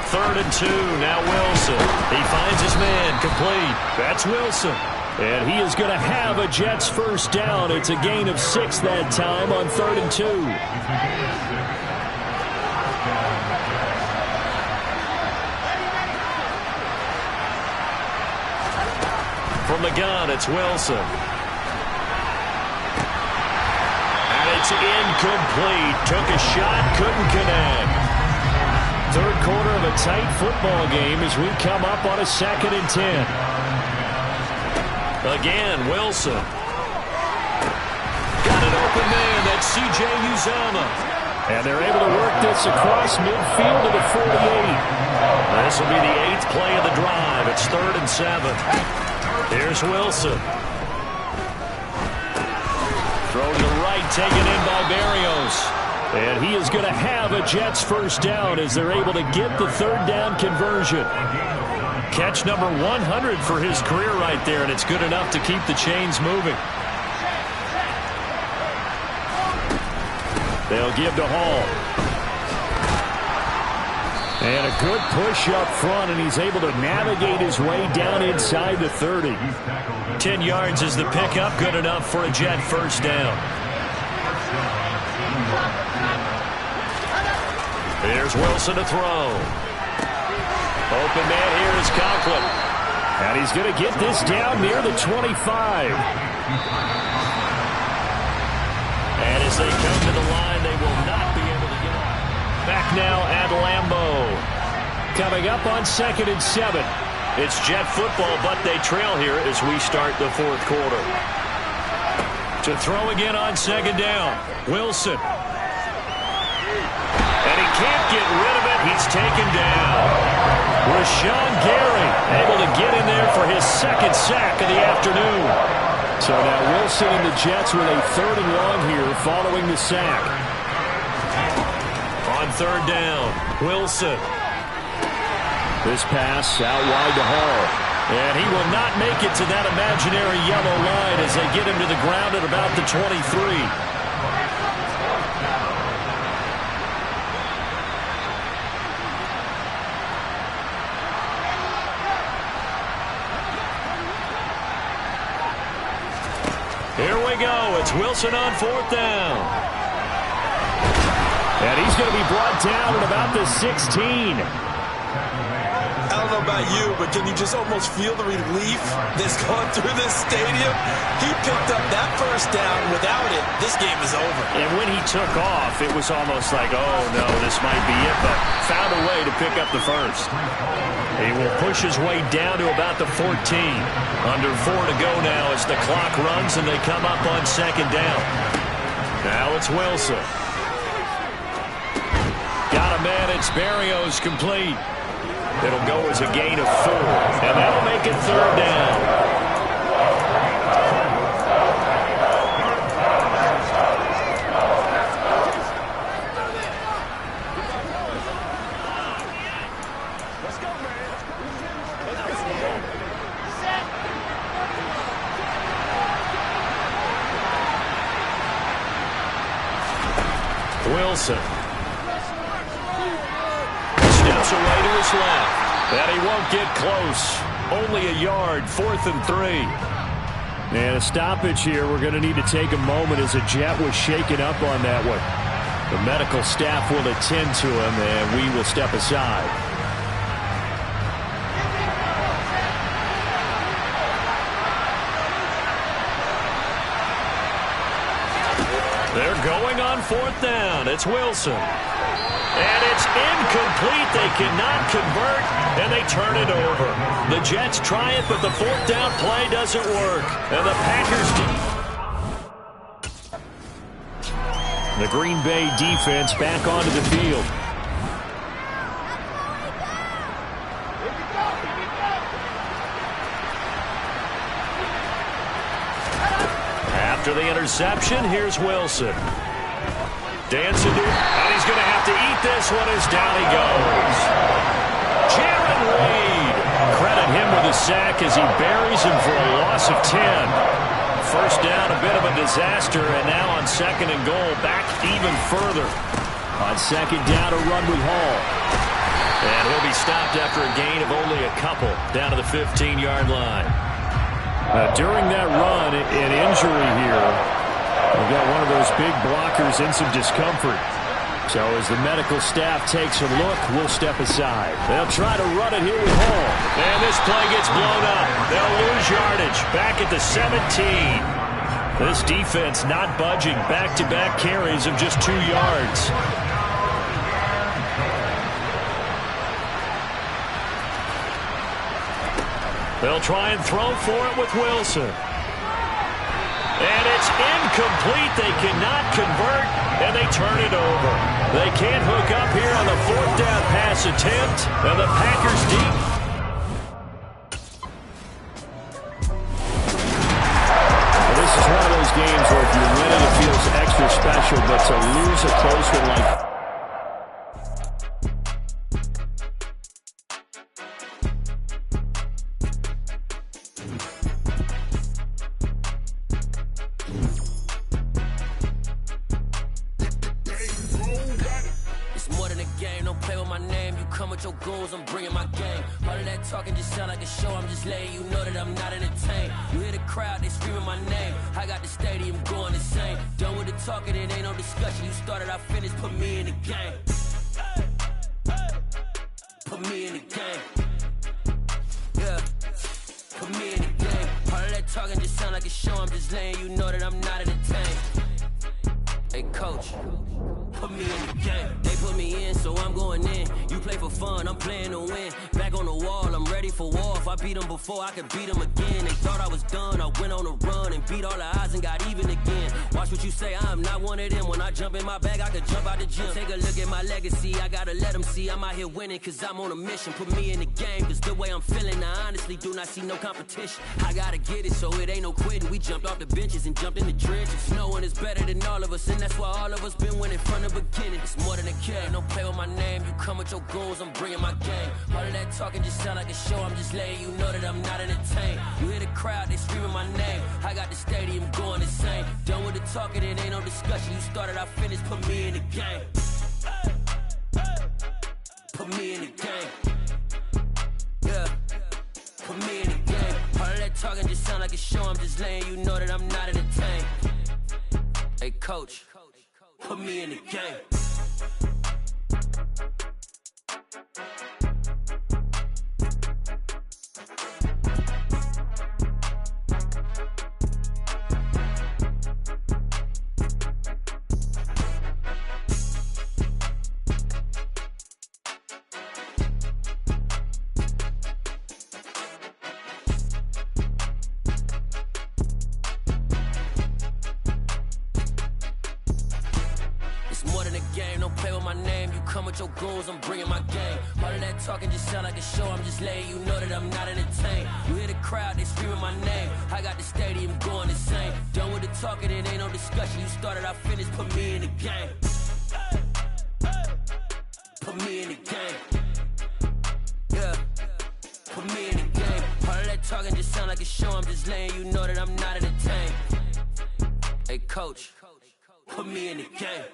3rd and 2. Now Wilson. He finds his man. Complete. That's Wilson. And he is going to have a Jets 1st down. It's a gain of 6 that time on 3rd and 2. From the gun, it's Wilson. And it's incomplete. Took a shot, couldn't connect. 3rd quarter of a tight football game as we come up on a 2nd and 10. Again, Wilson. Got an open man. That's C.J. Uzomah. And they're able to work this across midfield to the 48. This will be the 8th play of the drive. It's 3rd and 7. Here's Wilson. Throw to the right, taken in by Berrios. And he is going to have a Jets 1st down as they're able to get the 3rd down conversion. Catch number 100 for his career right there, and it's good enough to keep the chains moving. They'll give to Hall. And a good push up front, and he's able to navigate his way down inside the 30. 10 yards is the pickup, good enough for a Jet 1st down. Here's Wilson to throw. Open man here is Conklin. And he's going to get this down near the 25. as they come to the line, they will not be able to get on. Back now at Lambeau. Coming up on 2nd and 7. It's Jet football, but they trail here as we start the 4th quarter. To throw again on 2nd down. Wilson. And he can't get rid of it. He's taken down. Rashawn Gary able to get in there for his 2nd sack of the afternoon. So now Wilson and the Jets with a 3rd and long here following the sack. On 3rd down, Wilson. This pass out wide to Hall. And he will not make it to that imaginary yellow line as they get him to the ground at about the 23. Here we go. It's Wilson on 4th down. And he's going to be brought down at about the 16. I don't know about you, but can you just almost feel the relief that's gone through this stadium? He picked up that 1st down. Without it, this game is over. And when he took off, it was almost like, oh, no, this might be it, but found a way to pick up the 1st. He will push his way down to about the 14. Under 4 to go now as the clock runs and they come up on 2nd down. Now it's Wilson. Got a man, it's Berrios complete. It'll go as a gain of 4, and that'll make it 3rd down. Wilson. Steps away to his left. And he won't get close. Only a yard, 4th and 3. And a stoppage here. We're going to need to take a moment as a Jet was shaken up on that one. The medical staff will attend to him, and we will step aside. They're going on 4th down. It's Wilson. And it's incomplete. They cannot convert, and they turn it over. The Jets try it, but the 4th down play doesn't work. And the Packers the Green Bay defense back onto the field. After the interception, here's Wilson. Dancing to, and he's going to have to eat this one as down he goes. Jaron Reed. Credit him with a sack as he buries him for a loss of 10. 1st down, a bit of a disaster, and now on 2nd and goal, back even further. On 2nd down, a run with Hall. And he'll be stopped after a gain of only a couple down to the 15-yard line. During that run, an injury here. We've got one of those big blockers in some discomfort. So as the medical staff takes a look, we'll step aside. They'll try to run it here with Hall. And this play gets blown up. They'll lose yardage back at the 17. This defense not budging. Back-to-back carries of just 2 yards. They'll try and throw for it with Wilson. And it's incomplete. They cannot convert, and they turn it over. They can't hook up here on the 4th down pass attempt, and the Packers deep. Well, this is one of those games where if you win it, it feels extra special, but to lose a close one like coach, put me in the game. They put me in, so I'm going in. You play for fun, I'm playing to win. Back on the wall, I'm ready for war. If I beat them before, I could beat them again. They thought I was done, I went on a run and beat all the odds and got even again. Watch what you say, I'm not one of them. When I jump in my bag, I could jump out the gym. Take a look at my legacy, I gotta let them see I'm out here winning, cause I'm on a mission. Put me in the game, cause the way I'm feeling, I honestly do not see no competition. I gotta get it, so it ain't no quitting. We jumped off the benches and jumped in the trenches. No one is better than all of us, and that's why all of us been winning from the beginning. It's more than a care, don't play with my name. You come with your goons, I'm bringing my game. All of that talking just sound like a show, I'm just letting you know that I'm not entertained. You hear the crowd, they screaming my name. I got the stadium going insane. Done with the talking, it ain't no discussion. You started, I finished, put me in the game. Put me in the game. Yeah, put me in the game. All of that talking just sound like a show, I'm just letting you know that I'm not entertained. Hey coach, put me in the game. With your goons, I'm bringing my game. All of that talking just sound like a show, I'm just letting you know that I'm not entertained. You hear the crowd, they screaming my name. I got the stadium going insane. Done with the talking, it ain't no discussion. You started, I finished, put me in the game. Put me in the game. Yeah, put me in the game. All of that talking just sound like a show, I'm just letting you know that I'm not entertained. Hey coach, put me in the game.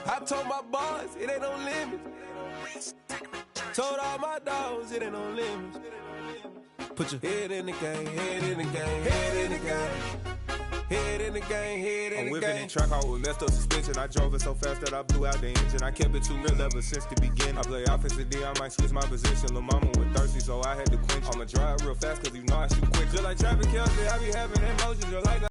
I told my boys, it ain't no limit. Told all my dogs, it ain't no limit. Put your head in the game, head in the game, head in the game. Head in the game, head in the game. I'm whipping in track, I was messed up suspension. I drove it so fast that I blew out the engine. I kept it too real ever since the beginning. I play offensive D, I might switch my position. Lil' mama was thirsty, so I had to quench. I'ma drive real fast, cause you know I shoot quick. Just like traffic, Kelsey, I be having emotions, just like